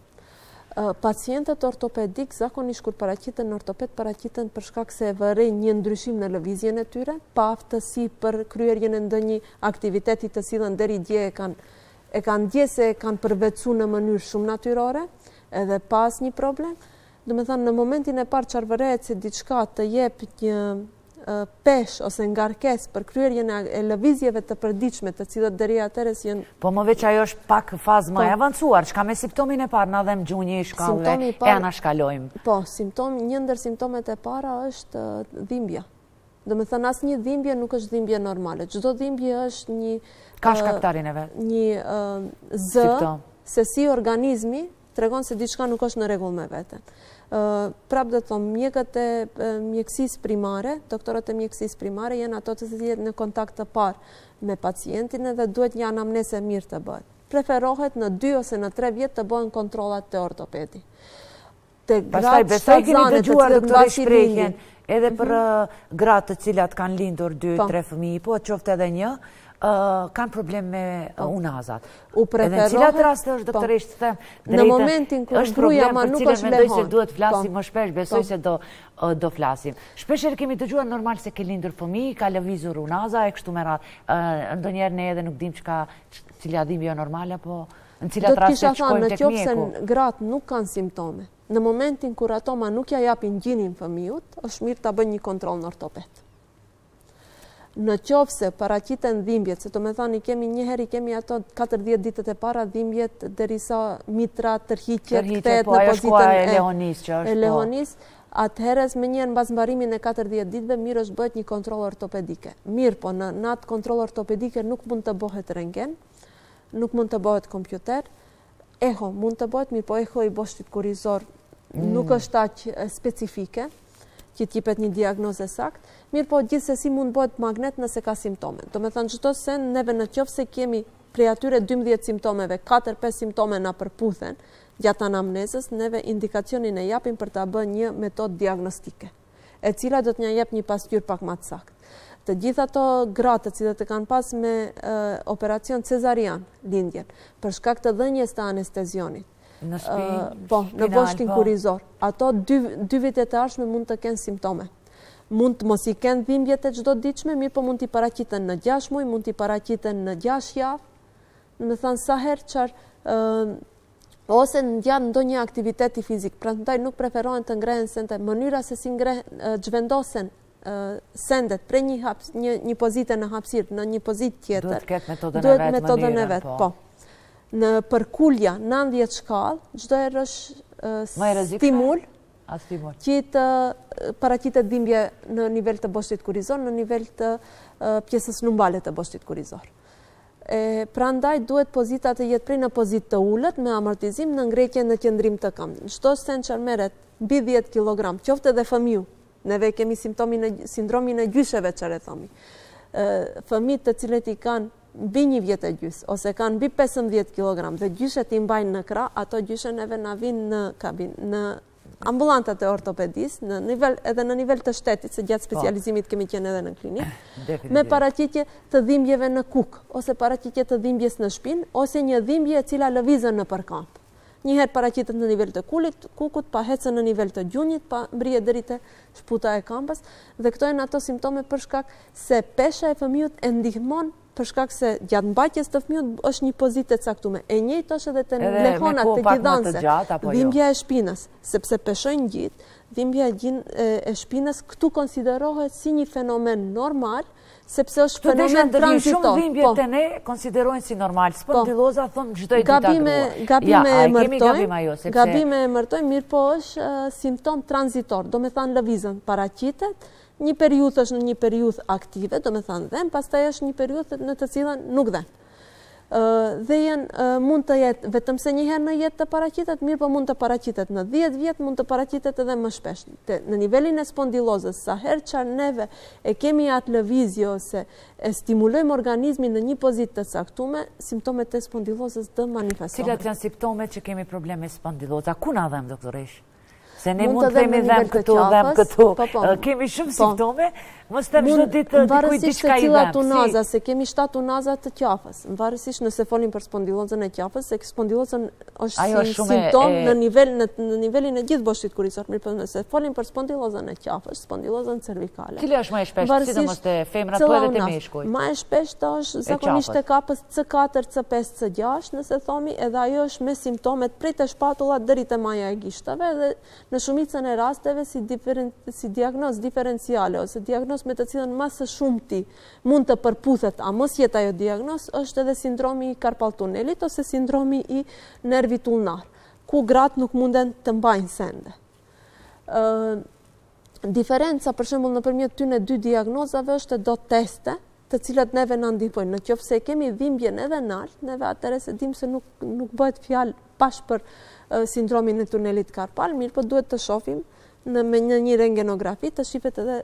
B: Pacientët ortopedik zakonisht kur paraqiten në ortoped paraqiten për shkak se vërejnë një ndryshim në lëvizjen e tyre, pa aftësi për kryerjen e ndonjë aktiviteti të cilën deri dje e kanë dje se e kanë përvecu në mënyrë shumë natyrore, edhe pas një problem. Do me thënë, në momentin e parë qarvërehet se diçka të jep një pesh ose ngarkes për kryerjen e lëvizjeve të përdiqme të cilët deri atëherës janë...
A: Po më veç ajo është pak fazë më e avancuar, çka me simptomin e parë, na dhem gjunjë, shkallëve, e ana shkalojmë.
B: Po, një ndër simptomet e para është dhimbja. Do me thënë, asë një dhimbje nuk është dhimbje normale. Çdo dhimbje është një...
A: Ka shkaktarin e vetë?
B: Një zë, se si organizmi tregon se diçka nuk është në rregull me veten. Prap do të thonë, mjekët e mjekësisë primare, doktorët e mjekësisë primare janë ato të cilët në kontakt të parë me pacientin edhe duhet një anamnezë mirë të bëhet. Preferohet në 2 ose në 3 vjet të bëhen kontrollat te ortopedi.
A: Pastaj besoj keni dëgjuar doktori shprehjen edhe për gratë të cilat kanë lindur 2-3 fëmijë, po qoftë edhe një, kanë problem me unazat. Edhe në cilat raste është doktorisht them,
B: në momentin kur gruaja ma nuk është
A: mendoj se duhet flasim më shpesh, besoj se do flasim. Shpeshherë kemi dëgjuar normal se ke lindur fëmijë, ka lëvizur unaza e kështu me radhë. Ndonjëherë ne edhe nuk dimë cila dhimbje normale, po në cilat raste shkojmë tek mjeku.
B: Në qoftë se gratë nuk kanë simptome, në momentin kur ato ma nuk ja japin gjinin fëmijut, është mirë ta bëjnë një kontroll në ortoped. Në qoftë se paraqiten dhimbjet, se të me thani kemi ato 40 ditët e para dhimbjet derisa mitra tërhiqet kthehet në pozitën e lehonis, atëherës me njëherë mbas mbarimin e 40 ditëve mirë është bëhet një kontroll ortopedike. Mirë, po në atë kontroll ortopedike nuk mund të bëhet rentgen, nuk mund të bëhet kompjuter, eho mund të bëhet, mirë po eho i boshtit kurizor nuk është aq specifike, që t'jipet një diagnoze sakt, mirë po gjithsesi mund bëhet magnet nëse ka simptome. Do me thënë çdo sen, neve në qoftë se kemi prej atyre 12 simptomeve, 4-5 simptome na përputhen gjatë anamnezës, neve indikacionin e japim për ta bërë një metodë diagnostike, e cila do t'na jep një pasqyrë pak më të saktë. Të gjithë ato gratë të cilët e kanë pas me operacion cezarian lindjen, për shkak të dhënjes të anestezionit,
A: në shpinë,
B: në boshtin kurizor. Ato 2 vitet e ardhshme mund të kenë simptome. Mund të mos i kenë dhimbjet e çdo ditshme, mirë po mund t'i paraqiten në 6 muaj, mund t'i paraqiten në 6 javë, me thënë sa herë ose gjatë ndonjë aktiviteti fizik. Prandaj nuk preferohen të ngrehen sende. Mënyra se si zhvendosen sendet prej një pozite në hapësirë në një pozitë tjetër.
A: Duhet ketë metodën e vet,
B: po. Në përkulja 90 shkallë, çdo herë është stimul që të paraqitet dhimbje në nivel të boshtit kurizor, në nivel të pjesës lumbale të boshtit kurizor. Prandaj duhet pozita të jetë prej në pozitë të ulët me amortizim në ngretje në qëndrim të këmbë. Çdo sen që merret mbi 10 kg, qoftë edhe fëmiu, neve kemi sindromin e gjysheve çfarë thomi. Fëmijët të cilët i kanë mbi 1 vjet e gjys, ose kanë mbi 15 kg dhe gjyshet i mbajnë në krah, ato gjyshe neve na vinë në kabinë, në ambulantat e ortopedisë, edhe në nivel të shtetit, se gjatë specializimit kemi qenë edhe në klinikë, me paraqitje të dhimbjeve në kuk, ose paraqitje të dhimbjes në shpinë, ose një dhimbje e cila lëvizën në përkamp. Njëherë paraqitet në nivel të kukut, pa hecën në nivel të gjunjit, pa mbrije deri te shputa e këmbës, dhe këto janë ato simptome për shkak se pesha e fëmijët e ndihmon për shkak se gjatë mbajtjes të fëmijët është një pozitë e caktuar. E njëjtë është edhe te lehonat të gjithanse, dhimbja e shpinës, sepse peshojnë gjitë, dhimbja e shpinës këtu konsiderohet si një fenomen normal, sepse është fenomen tranzitor.
A: Shumë dhimbje të ne konsiderojnë si normal, spondiloza thonë çdo ditë
B: Gabime e mërtojnë, mirë po është simptom tranzitor, do me thanë lëvizën, paraqitet, një periudhë është në një periudhë aktive, do me thanë dhem, pastaj është një periudhë në të cilën nuk dhem. Dhe mund të jetë, vetëm se njëherë në jetë të paraqitet, mirë po mund të paraqitet në 10 vjet, mund të paraqitet edhe më shpesh. Në nivelin e spondilozës, sa herë që neve e kemi atë lëvizje ose e stimulojmë organizmin në një pozitë të caktuar, simptomet e spondilozës do manifestohen.
A: Cilat janë simptomet që kemi probleme me spondilozë? Ku na dhem, doktoresh? Se ne mund të themi dhem këtu, kemi shumë simptome, mos të çdo ditë dikuj diçka i dhem.
B: Tunaza, se kemi 7 tunaza të qafës, varësisht nëse folim për spondilozën e qafës, se spondilozën është si simptom në nivelin e gjithë boshit kurisor, mirë po nëse folim për spondilozën e qafës, spondilozën cervikale.
A: Cili është më e shpeshtë, sidomos te femrat po edhe te meshkujt?
B: Më e shpeshtë është zakonisht te kapës C4, C5, C6, nëse thomi, edhe ajo është me simptomet prej të shpatullat deri te maja e gishtave dhe në shumicën e rasteve si diagnozë diferenciale ose diagnozë me të cilën më së shumti mund të përputhet, a mos jetë ajo diagnozë, është edhe sindromi i carpal tunelit ose sindromi i nervit ulnar, ku gratë nuk munden të mbajnë sende. Diferenca, për shembull, nëpërmjet tyne 2 diagnozave është do teste, të cilat neve na ndihmojnë. Nëse kemi dhimbjen edhe nalt, neve atëherë se dim se nuk bëhet fjalë pash për sindromin e tunelit carpal, mirë po duhet të shohim me një rentgenografi të shifet edhe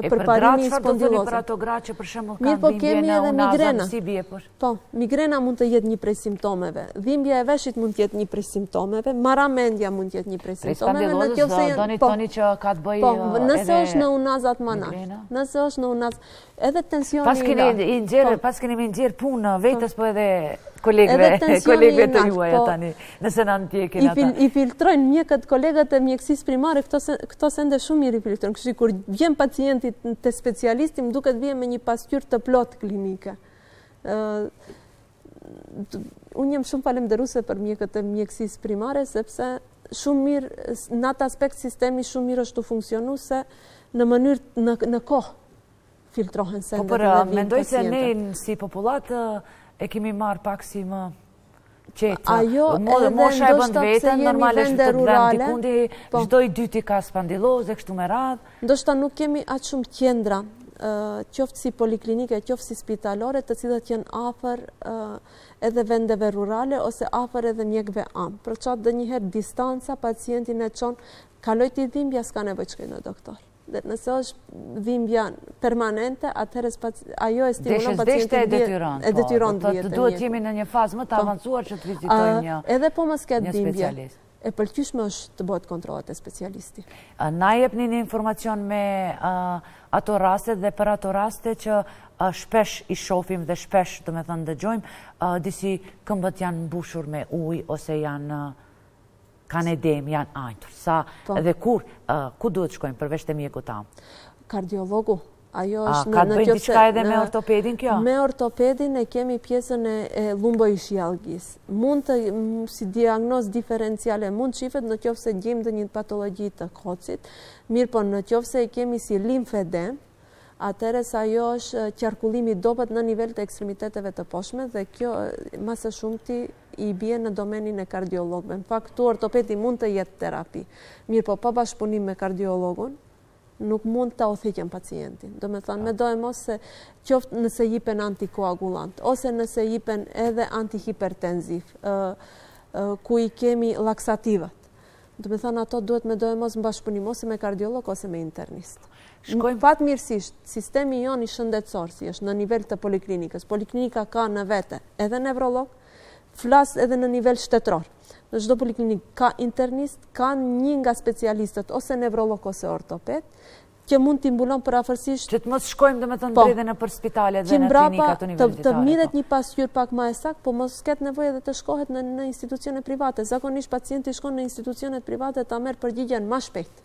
B: përparimi i spondilozës.
A: Për ato gratë që për shembull kanë dhimbje në unazën, si bie për?
B: Po, migrena mund të jetë një prej simptomeve, dhimbja e veshit mund të jetë një prej simptomeve, marramendja mund të jetë një prej simptomeve,
A: spondilozës doni thoni që ka të bëjë
B: edhe nëse është në unazat manat. Nëse është në unazë, edhe tensioni
A: pas keni me nxjerr punë vetës po edhe kolegëve të juaj tani, nëse na ndjekin ata.
B: I filtrojnë mjekët, kolegët e mjekësisë primare, këto sende shumë mirë i filtrojnë. Kështu kur vjen pacienti te specialisti, më duket vjen me një pasqyrë të plotë klinike. Unë jam shumë falenderuese për mjekët e mjekësisë primare, sepse shumë mirë, në atë aspekt sistemi shumë mirë është të funksionu se në mënyrë në kohë filtrohen sendet dhe vijnë pacientët.
A: Mendoj se ne si popullat e kemi marrë pak si më qetë. Mosha e bënd vetën, normalisht të të vend dikundi, çdo i dyti ka spondilozë, kështu me radhë.
B: Ndoshta nuk kemi aq shumë qendra, qoftë si poliklinike, qoftë si spitalore, të cilat janë afër edhe vendeve rurale ose afër edhe mjekëve am. Për çfarë ndonjëherë distanca pacientin e çon, kaloj ti dhimbja, s'ka nevojë të shkoj në doktor. Dhe nëse është dhimbja permanente, atëherë ajo e stimulon pacientin e detyron të jetë.
A: Duhet jemi në një fazë më të avancuar që të vizitojmë një specialist.
B: Edhe po mos ketë dhimbje, e pëlqyeshme është të bëhet kontrollat e specialisti.
A: Na jepni një informacion me ato raste dhe për ato raste që shpesh i shohim dhe shpesh, domethënë dëgjojmë, disi këmbët janë mbushur me ujë ose kanë edem, janë ajtur. Sa dhe ku duhet shkojmë përveç te mjeku tam?
B: Kardiologu. Ajo është
A: ka të bëjë diçka edhe me ortopedin kjo?
B: Me ortopedin e kemi pjesën e lumboishialgjisë. Mund të si diagnozë diferenciale mund shifet në qoftë se gjejmë ndonjë patologji të kocit, mirë po në qoftë se e kemi si limfedem, atëherë se ajo është qarkullimi i dobët në nivel të ekstremiteteve të poshtme dhe kjo më së shumti i bie në domenin e kardiologëve. Në fakt, këtu ortopedi mund të jetë terapi, mirë po pa bashkëpunim me kardiologun, nuk mund të udhëheqen pacientin. Do me thënë, me dojë mos se qoftë nëse jipen antikoagulant, ose nëse jipen edhe antihipertenziv, ku i kemi laksativat. Do me thënë ato duhet me dojë mos në bashkëpunim ose me kardiolog ose me internist. Fatë mirësisht, sistemi jonë i shëndetësor, si është në nivel të poliklinikës. Poliklinika ka në vete edhe nevrolog, flas edhe në nivel shtetëror. Në çdo poliklinik ka internist, ka një nga specialistët ose nevrolog ose ortoped, që mund t'i mbulon për afërsisht...
A: Që të mos shkojmë dhe me të ndredhe në për spitalet dhe në klinikat universitare.
B: Të miret një pasqyrë pak ma e sakt, po mos ketë nevojë edhe të shkohet në institucione private. Zakonisht pacienti shkon në institucionet private ta merr përgjigjen më shpejt.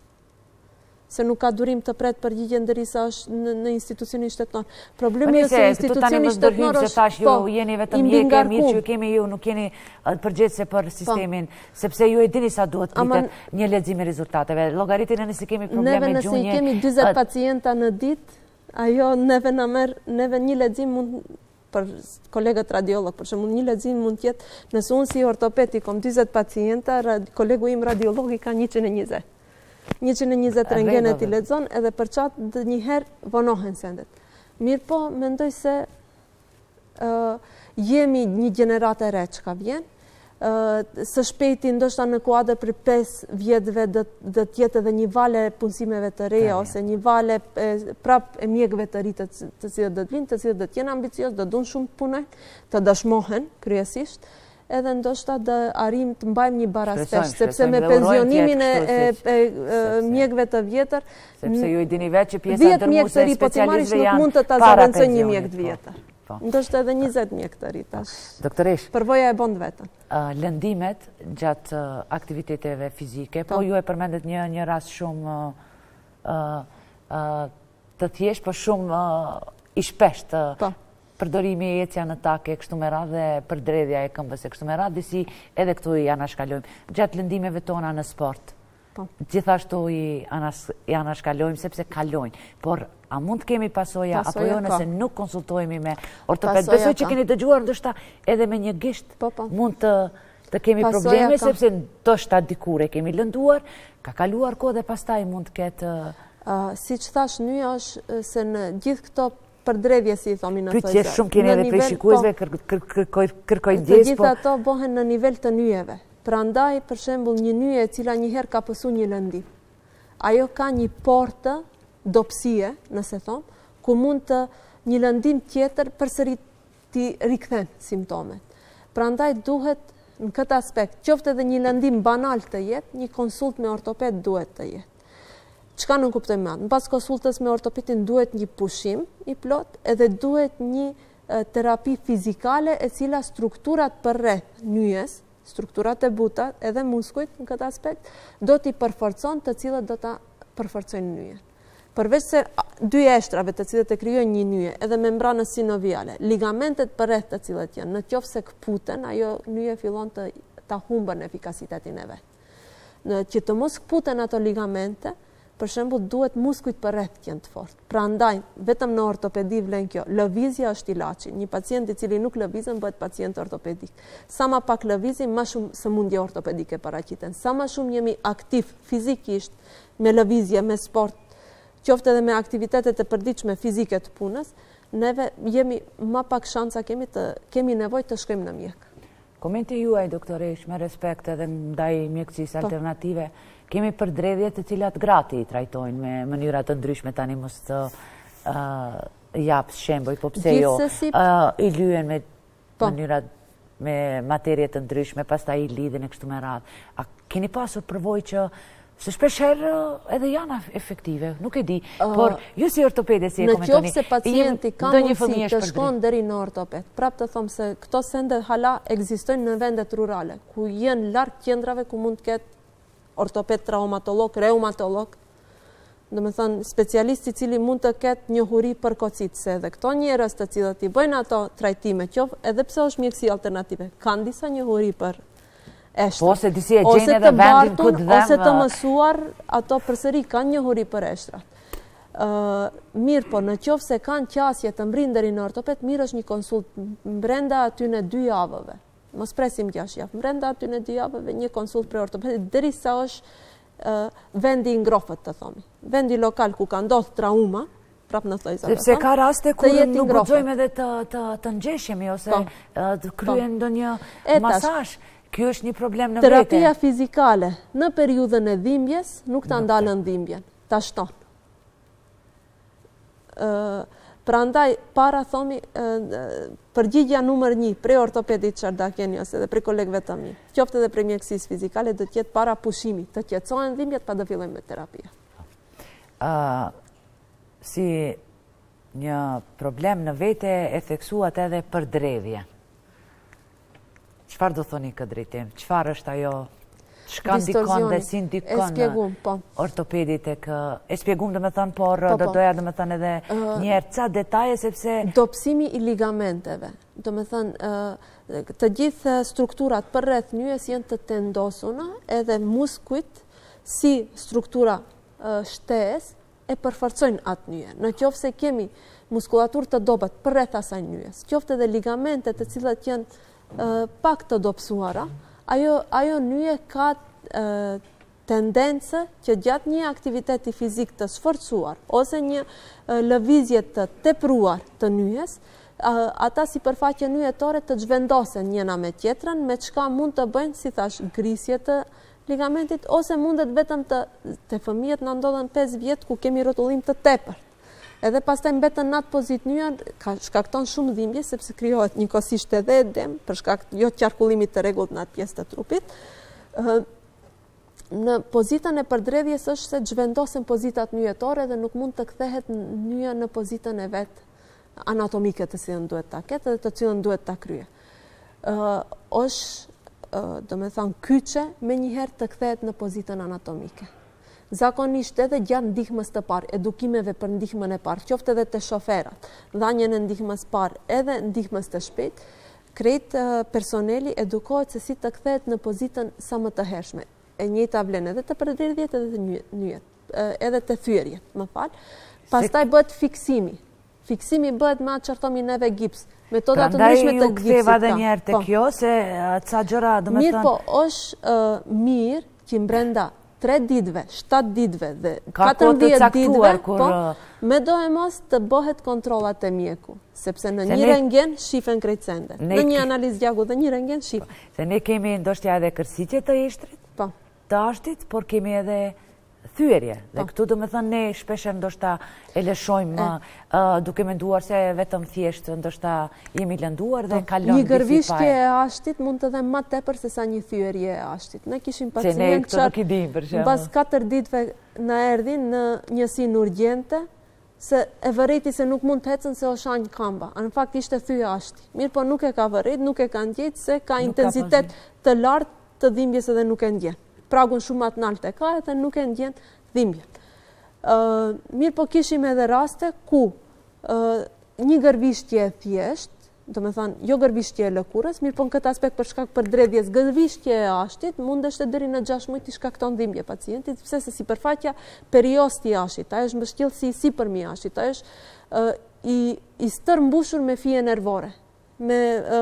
B: Se nuk ka durim të pret përgjigjen derisa është në institucionin shtetëror. Problemi është se institucioni shtetëror
A: është jeni vetëm mirë që kemi ju, nuk jeni përgjegjëse për sistemin, sepse ju e dini sa duhet pritet një lexim i rezultateve. Llogaritën nëse kemi probleme gjunje.
B: Neve nëse kemi 40 pacienta në ditë, ajo neve na merr, neve një lexim mund për kolegët radiolog, për shembull një lexim mund të jetë, nëse unë si ortoped i kam 40 pacienta, kolegu im radiolog i ka 120. 120 rentgenet i lexon edhe për qatë dhe njëherë vonohen sendet. Mirë po, mendoj se jemi një gjenerat e re që ka vjen, së shpejti ndoshta në kuadër për 5 vjetëve dhe tjetë edhe një vale punësimeve të reja, ose një vale prap e mjekëve të rritë të cilët dhe të vinë, të cilët dhe t'jenë ambicios, dhe dunë shumë punën, të dëshmohen kryesisht, edhe ndoshta dhe arim të mbajmë një barastesh, sepse me pensionimin e mjekëve të vjetër,
A: sepse ju i dini vetë që pjesa dërmuese e specialistëve
B: janë
A: nuk
B: mund të ta zëvendësoj një mjek të vjetër. Ndoshta edhe 20 mjek të rritash.
A: Doktoresh,
B: përvoja e bën vetën.
A: Lëndimet gjatë aktiviteteve fizike, po ju e përmendet një rast shumë të thjeshtë, po shumë i shpeshtë. Përdorimi e ecja në take, kështu me radhë dhe përdredhja e këmbës e kështu me radhë, disi edhe këtu i anashkalojmë. Gjatë lëndimeve tona në sport, gjithashtu i anashkalojmë sepse kalojnë. Por, a mund të kemi pasoja, apo jo nëse nuk konsultojmë me ortoped? Besoj që keni dëgjuar ndoshta edhe me një gisht, mund të kemi probleme, sepse ndoshta dikur e kemi lënduar, ka kaluar kohë dhe pastaj mund të ketë...
B: Si që thash nyja është se në gjithë këto përdredhje, si i thomi në thojse.
A: Pytje shumë keni edhe prej shikuesve, kërkoj ndjes,
B: të gjitha ato bohen në nivel të nyjeve. Pra ndaj, për shembull, një nyje e cila njëherë ka pësu një lëndim. Ajo ka një portë dopsie, nëse thom, ku mund të një lëndim tjetër përsëri t'i rikthen simptomet. Pra ndaj duhet në këtë aspekt, qoftë edhe një lëndim banal të jetë, një konsult me ortoped duhet të jetë. Çka nuk kuptojmë atë? Në pas konsultës me ortopedin duhet një pushim i plot, edhe duhet një terapi fizikale e cila strukturat përreth nyjes, strukturat e buta, edhe muskujt në këtë aspekt, do t'i përforcon të cilët do t'a përforcojnë nyjen. Përveç se dy eshtrave të cilët e krijojnë një nyje, edhe membranës sinoviale, ligamentet përreth të cilët janë, në qoftë se këputen, ajo nyje fillon të humbën efikasitetin e vet. Në që të mos këputen ato ligamente, për shembull duhet muskujt përreth të jenë të fortë. Prandaj, vetëm në ortopedi vlen kjo. Lëvizja është ilaçi. Një pacient i cili nuk lëvizën bëhet pacient ortopedik. Sa më pak lëvizim, më shumë sëmundje ortopedike paraqiten. Sa më shumë jemi aktiv fizikisht me lëvizje, me sport, qoftë edhe me aktivitetet e përditshme fizike të punës, neve jemi më pak shansa kemi nevojë të shkojmë në mjek.
A: Komenti juaj, doktoresh, me respekt edhe ndaj mjekësisë alternative, kemi përdredhje të cilat grati i trajtojnë me mënyrat të ndryshme, tani mos të japë shemboj, po pse jo, i lyen me mënyrat, me materje të ndryshme, pastaj i lidhin e kështu me radhë. A keni pasur përvojë që se shpeshherë edhe janë efektive, nuk e di, por ju si ortopede si e komentoni.
B: Në qoftë se pacienti ka mundësi të shkon deri në ortoped, prap të them se këto sende hala ekzistojnë në vendet rurale, ku janë larg qendrave ku mund të ketë ortoped, traumatolog, reumatolog, do me thënë specialisti cili mund të ketë njohuri për kocit, se edhe këto njerëz të cilët i bëjnë ato trajtime qoftë, edhe pse është mjekësi alternative, kanë disa njohuri për eshtra.
A: Po se disi e gjenë edhe vendin ku të dhemë.
B: Ose të mësuar, ato përsëri kanë njohuri për eshtrat. Mirë po, në qoftë se kanë qasje të mbrin deri në ortoped, mirë është një konsult brenda aty në 2 javëve. Mos presim 6 javë. Brenda aty në 2 javëve një konsult për ortopedit, derisa është vendi i ngrohtë, të thomi. Vendi lokal ku ka ndodhur trauma, prap në thojza.
A: Sepse ka raste kur nuk guxojmë edhe të ngjeshemi ose të kryejmë ndonjë masazh. Kjo është një problem në vete.
B: Terapia fizikale në periudhën e dhimbjes nuk ta ndalën dhimbjen, ta shton. Prandaj, para thomi, përgjigja numër 1 prej ortopedit Çardakeni ose dhe prej kolegëve të mi, qoftë edhe prej mjekësisë fizikale, do të jetë para pushimit, të qetësohen dhimbjet pa do fillojmë me terapia.
A: Si një problem në vete e theksuat edhe për dredhje. Çfarë do thoni këtë drejtim? Çfarë është ajo? Çka ndikon dhe si ndikon ortopedit e spjegum dhe me thënë, por do doja dhe me thënë edhe njerë ca detaje sepse...
B: Dobësimi i ligamenteve. Do me thënë, të gjithë strukturat për rreth nyjes janë të tendosuna edhe muskujt si struktura shtesë e përforcojnë atë nyje. Në qoftë se kemi muskulatur të dobët për rreth asaj nyjes, qoftë edhe ligamentet të cilat janë pak të dobësuara, ajo nyje ka tendencë që gjatë një aktiviteti fizik të sforcuar ose një lëvizje të tepruar të nyjes, ata sipërfaqe nyjetore të zhvendosen njëna me tjetrën, me çka mund të bëjnë, si thash, grisje të ligamentit, ose mundet vetëm të fëmijët na ndodhen 5 vjet ku kemi rrotullim të tepërt. Edhe pastaj mbetën në atë pozitë nyja, shkakton shumë dhimbje, sepse krijohet njëkohësisht edhe edem, për shkak jo qarkullimit të rregullt në atë pjesë të trupit. Në pozitën e përdredhjes është se zhvendosen pozitat nyjetore dhe nuk mund të kthehet nyja në pozitën e vet anatomike të cilën duhet ta ketë dhe të cilën duhet ta kryejë. Është, do me thënë, kyçe menjëherë të kthehet në pozitën anatomike. Zakonisht edhe gjatë ndihmës të parë, edukimeve për ndihmën e parë, qoftë edhe të shoferat, dhënien e ndihmës parë, edhe ndihmës të shpejtë, krejt personeli edukohet se si të kthehet në pozitën sa më të hershme. E njëjta vlen edhe të përderdhjet edhe të nyjet, edhe të thyerjet, më fal. Pastaj bëhet fiksimi. Fiksimi bëhet me atë çfarë thomi neve gips. Metoda të ndryshme të gipsit.
A: Prandaj ju ktheva edhe një herë te kjo se ca gjëra, domethënë.
B: Mirë, po, është mirë që brenda 3 ditëve, 7 ditëve dhe 14 ditëve, me do e mos të bëhet kontrollat e mjeku, sepse në një rentgen shifen krejt sendet. Në një analizë gjaku dhe një rentgen shifen.
A: Se ne kemi ndoshta edhe kërsitje të ishtrit, të ashtit, por kemi edhe thyerje. Dhe këtu do me thënë ne shpesher ndoshta e lëshojmë duke menduar se vetëm thjesht ndoshta jemi lënduar dhe kalon
B: një gërvishtje e ashtit mund të dhe ma tepër se sa një thyerje e ashtit. Ne kishim pacient që mbas 4 ditëve në erdhin në njësinë urgjente se e vërreti se nuk mund të ecën se o shanjë kamba. Në fakt ishte thyje ashti. Mirë, po nuk e ka vërret, nuk e ka ndjetë se ka intensitet të lartë të dhimbjes edhe nuk e ndjen. Pragun shumë atë naltë e ka edhe nuk e ndjen dhimbjen. Mirë, po kishim edhe raste ku një gërvishtje thjesht, do me thënë, jo gërvishtje e lëkurës, mirë, po në këtë aspekt për shkak përdredhjes, gërvishtje e ashtit, mundeshte deri në 6 muaj të shkakton dhimbje pacientit, pse se sipërfaqja periosti i ashtit, ajo është mbështjellësi i sipërmi i ashtit, ajo është i stërmbushur me fije nervore, me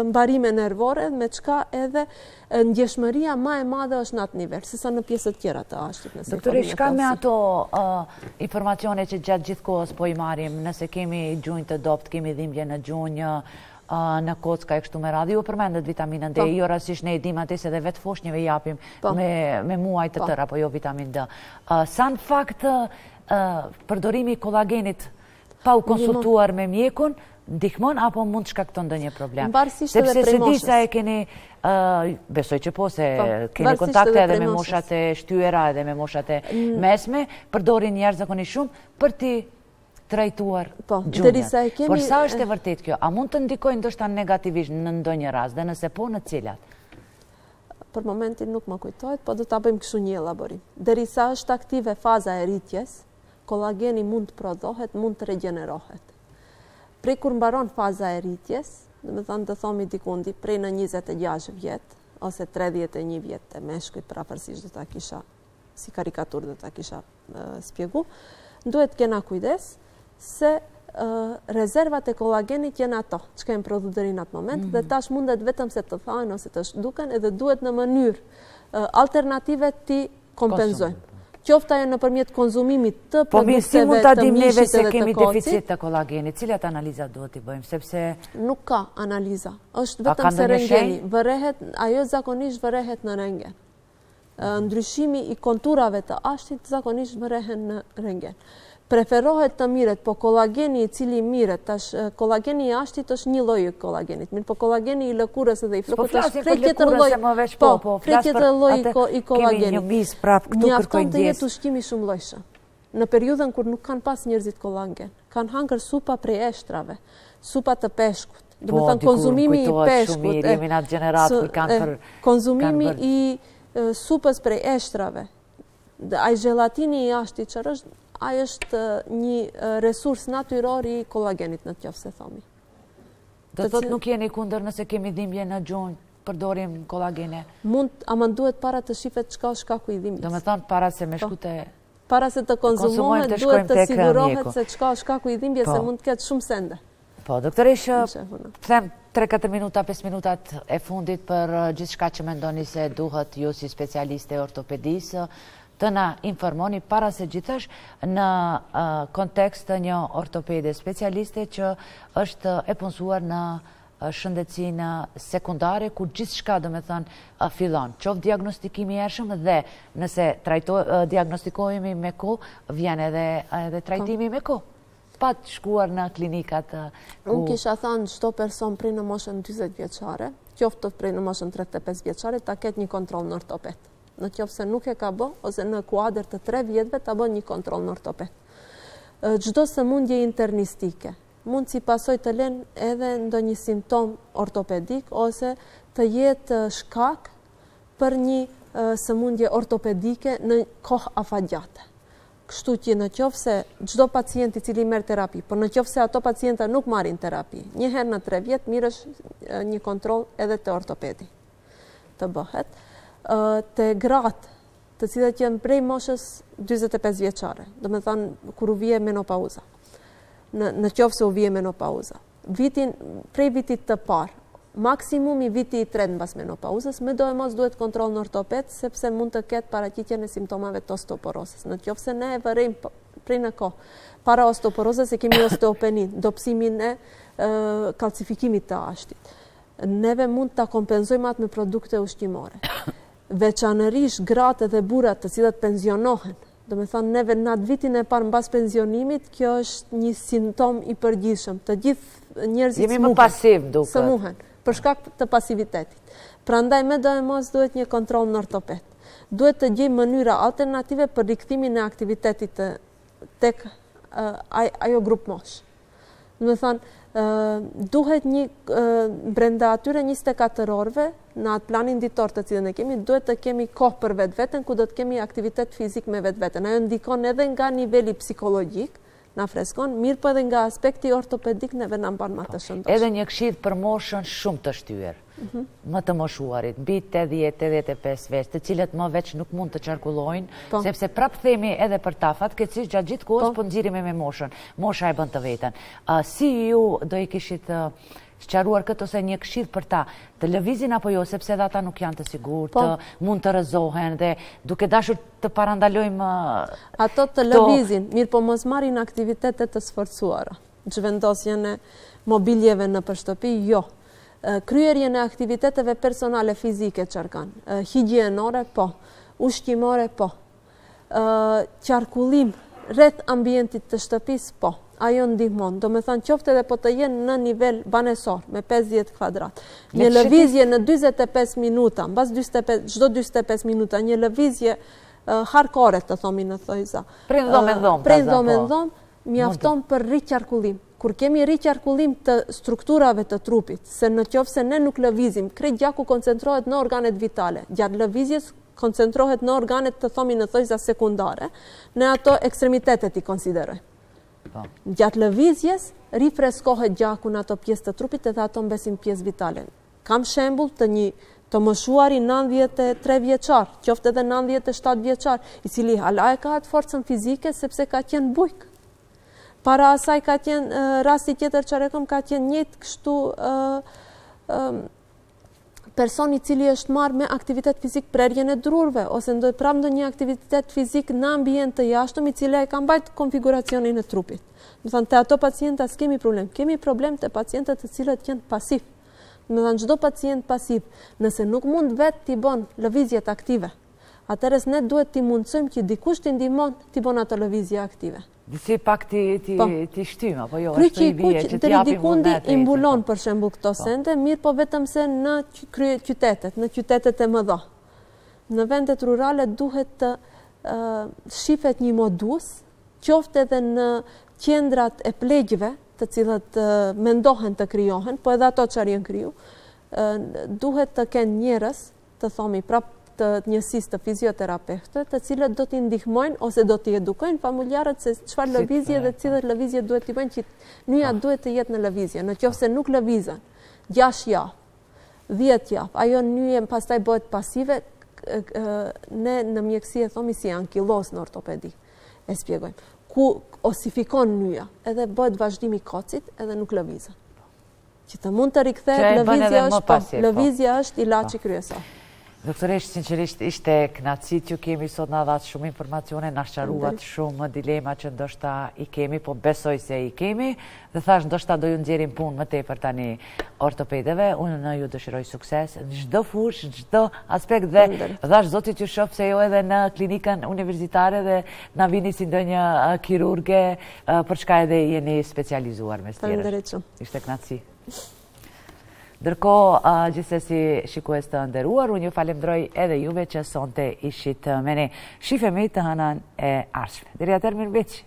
B: mbarime nervore, me çka edhe ndjeshmëria ma e madhe është në atë nivel, sesa në pjesët tjera të ashtit.
A: Doktore, shka me ato informacione që gjatë gjithë kohës po i marim, nëse kemi gjunjë të dopt, kemi dhimbje në gjunjë, në kocka e kështu me radhë, ju përmendet vitaminën D, jo rasisht ne i dim atë se dhe vetë foshnjëve japim me muaj të tërë, apo jo vitamin D. Sa në fakt përdorimi kollagenit pa u konsultuar me mjekun, ndihmon apo mund të shkakton ndonjë problem? Sepse se di sa e keni, besoj që po, se keni kontakte edhe me moshat e shtyera edhe me moshat e mesme, përdorin njerëz zakonisht shumë për ti trajtuar gjunjët. Por sa është e vërtet kjo? A mund të ndikojnë ndoshta negativisht në ndonjë rast dhe nëse po, në cilat?
B: Për momentin nuk më kujtohet, po do ta bëjmë kështu një elaborim. Derisa është aktive faza e rritjes, kollageni mund të prodhohet, mund të regjenerohet. Prej kur mbaron faza e rritjes, dhe me thënë të thomi dikundi, prej në 26 vjet, ose 31 vjet të meshkujt për afërsisht dhe ta kisha, si karikatur dhe ta kisha spjegu, duhet kena kujdes se rezervat e kollagenit janë ato, që kemë prodhu deri në atë moment, dhe tash mundet vetëm se të thajnë ose të shduken, edhe duhet në mënyrë alternative ti kompenzojnë. qofta e nëpërmjet konzumimit të
A: Po mirë, si mund
B: produkteve
A: ta
B: të
A: dim neve
B: mishit
A: se
B: edhe
A: kemi
B: të kocit.
A: deficit të kollagenit? Cilat analiza duhet t'i bëjmë? Sepse
B: Nuk ka analiza. Është
A: ka
B: vetëm se
A: ndonjë
B: rentgeni.
A: shenjë?
B: Ajo zakonisht vërehet në rentgen. Ndryshimi i konturave të ashtit zakonisht vërehen në rentgen. Preferohet të miret, po kollageni i cili miret, tash kollageni i ashtit është një lloj i kollagenit, mirë po kollageni i lëkurës edhe i flokut është krejt tjetër lloj. Krejt tjetër lloj i kollagenit.
A: Kemi një mis prap këtu kërkojnë
B: Mjafton të
A: djesë.
B: jetë ushqimi shumë llojshëm. Në periudhën kur nuk kanë pas njerëzit kollagen, kanë hangër supa prej eshtrave, supa të peshkut. Do të thënë konzumimi i peshkut,
A: jemi në atë gjenerat ku kanë për
B: konzumimi i supës prej eshtrave. Ai gelatini i ashtit çfarë është? Ai është një resurs natyror i kollagenit në qoftë se thomi.
A: Do të thotë nuk jeni kundër nëse kemi dhimbje në gjunjë, përdorim kollagene?
B: Ama duhet para të shifet çka është shkaku i dhimbjes.
A: Do të thonë para se me shkute...
B: Para se të konsumohet, duhet të sigurohet se çka është shkaku i dhimbjes, se mund të ketë shumë sende.
A: Po, doktorish, them 3-4 minuta, 5 minutat e fundit për gjithçka që mendoni se duhet ju si specialiste ortopedisë të na informoni para se gjithësh në kontekst të një ortopede specialiste që është e punësuar në shëndetësinë sekundare, ku gjithçka do me thënë fillon. Qoftë diagnostikimi i ershëm dhe nëse diagnostikohemi me kohë, vjen edhe trajtimi me kohë. Pa të shkuar në klinikat ku...
B: Unë kisha thënë çdo person prej në moshën 40 vjeçare, qoftë prej në moshën 35 vjeçare, ta ketë një kontroll në ortoped. Në qoftë se nuk e ka bë, ose në kuadër të 3 vjetëve, ta bën një kontroll në ortoped. Çdo sëmundje internistike mund si pasoj të lenë edhe ndonjë simptom ortopedik, ose të jetë shkak për një sëmundje ortopedike në kohë afatgjate. Kështu që në qoftë se çdo pacient i cili merr terapi, por në qoftë se ato pacienta nuk marrin terapi, një herë në 3 vjet mirësh një kontroll edhe te ortopedi të bëhet. Të gratë, të cilat janë prej moshës 45 vjeçare, do me thënë kur u vije menopauza, në qoftë se u vije menopauza, prej vitit të parë, maksimumi viti i 3 mbas menopauzës, me do e mos duhet kontroll në ortoped, sepse mund të ketë paraqitjen e simptomave të osteoporozës. Në qoftë se ne e vërejmë prej në kohë, para osteoporozës e kemi osteopenin, dopsimin e kalcifikimit të ashtit. Neve mund të kompenzojmë atë me produkte ushqimore. Veçanërisht gratë dhe burrat të cilat pensionohen, do me thënë neve në atë vitin e parë mbas pensionimit, kjo është një simptom i përgjithshëm. Të gjithë njerëzit
A: jemi më pasiv duket.
B: Sëmuhen, për shkak të pasivitetit. Prandaj me do e mos duhet një kontroll në ortoped. Duhet të gjejmë mënyra alternative për rikthimin e aktivitetit tek ajo grup moshë. Do me thënë, duhet një brenda atyre 24 orëve në atë planin ditor të cilën e kemi, duhet të kemi kohë për vetveten ku do të kemi aktivitet fizik me vetveten. Ajo ndikon edhe nga niveli psikologjik, na freskon, mirë po edhe nga aspekti ortopedik neve na mban më të shëndosh.
A: Edhe një këshill për moshën shumë të shtyer. Më të moshuarit, mbi 80-85 vjeç, të cilët më veç nuk mund të qarkullojnë, sepse prap themi edhe për ta fatkeqësisht gjatë gjithë kohës po nxirremi me moshën. Mosha e bën të veten. Si ju do i kishit sqaruar këtë ose një këshill për ta, të lëvizin apo jo, sepse edhe ata nuk janë të sigurt, mund të rrëzohen dhe duke dashur të parandalojmë
B: ato të lëvizin, mirë po mos marrin aktivitete të sforcuara. Zhvendosjen e mobiljeve në shtëpi, jo. Kryerjen e aktiviteteve personale fizike çfarë kanë? Higjienore, po. Ushqimore, po. Qarkullim rreth ambientit të shtëpisë, po. Ajo ndihmon. Do me thënë qoftë edhe po të jenë në nivel banesor, me 50 kvadrat. Një lëvizje në 45 minuta, mbas çdo 45 minuta, një lëvizje hardcore të thomi në thojza.
A: Prej dhomë në dhomë.
B: Prej dhomë në dhomë, mjafton për riqarkullim. Kur kemi riqarkullim të strukturave të trupit, se në qoftë se ne nuk lëvizim, krejt gjaku koncentrohet në organet vitale. Gjatë lëvizjes koncentrohet në organet të thomi në thojza sekundare, në ato ekstremitetet i konsiderojmë. Gjatë lëvizjes, rifreskohet gjaku në ato pjesë të trupit edhe ato mbesin pjesë vitale. Kam shembull të një të moshuari 93 vjeçar, qoftë edhe 97 vjeçar, i cili hala e ka atë forcën fizike sepse ka qenë bujk. Para asaj ka qenë rasti tjetër që rekom ka qenë njëjtë kështu personi cili është marrë me aktivitet fizik prerjen e drurve, ose prap ndonjë aktivitet fizik në ambient të jashtëm i cila e ka mbajt konfiguracionin e trupit. Më thënë, të ato pacienta s'kemi problem. Kemi problem të pacientat të cilët janë pasiv. Më thënë, çdo pacient pasiv, nëse nuk mund vetë t'i bon lëvizjet aktive, atëherës ne duhet t'i mundsojmë që dikush t'i ndihmon t'i bon ato lëvizje aktive.
A: Si pak ti shtyma, po jo, është i bie që t'japi mundet.
B: I mbulon për shembull këto sende, mirë po vetëm se në qytetet, në qytetet e mëdha. Në vendet rurale duhet të shifet një modus, qoftë edhe në qendrat e plegjve, të cilët mendohen të krijohen, po edhe ato çfarë janë kriju, duhet të kenë njerëz, të thomi prap të njësisë të fizioterapeutëve, të cilët do t'i ndihmojnë ose do t'i edukojnë familjarët se çfarë lëvizje dhe cilët lëvizje duhet t'i bëjnë, që nyja duhet të jetë në lëvizje. Në qoftë se nuk lëvizën 6 javë, 10 javë, ajo nyje pastaj bëhet pasive, ne në mjekësi e thomi si ankiloz në ortopedi. E shpjegojmë. Ku osifikon nyja, edhe bëhet vazhdimi i kocit, edhe nuk lëvizën. Që të mund të rikthehet lëvizja është ilaçi kryesor.
A: Doktoresh, sinqerisht ishte kënaqësi që kemi sot, na dha shumë informacione, na sqaruat shumë dilema që ndoshta i kemi, po besoj se i kemi, dhe thash ndoshta do ju nxjerrim punë më tepër tani ortopedëve. Unë ju dëshiroj sukses në çdo fushë, çdo aspekt, dhe thash zotit ju shoh se jo edhe në klinikën universitare dhe na vini si ndonjë kirurge, për çka edhe jeni specializuar me tjerë.
B: Faleminderit shumë.
A: Ishte kënaqësi. Ndërkohë, gjithsesi shikues të nderuar, unë ju falenderoj edhe juve që sonte ishit me ne. Shifemi të hënën e ardhshme. Deri atëherë, mirëmbëjtje.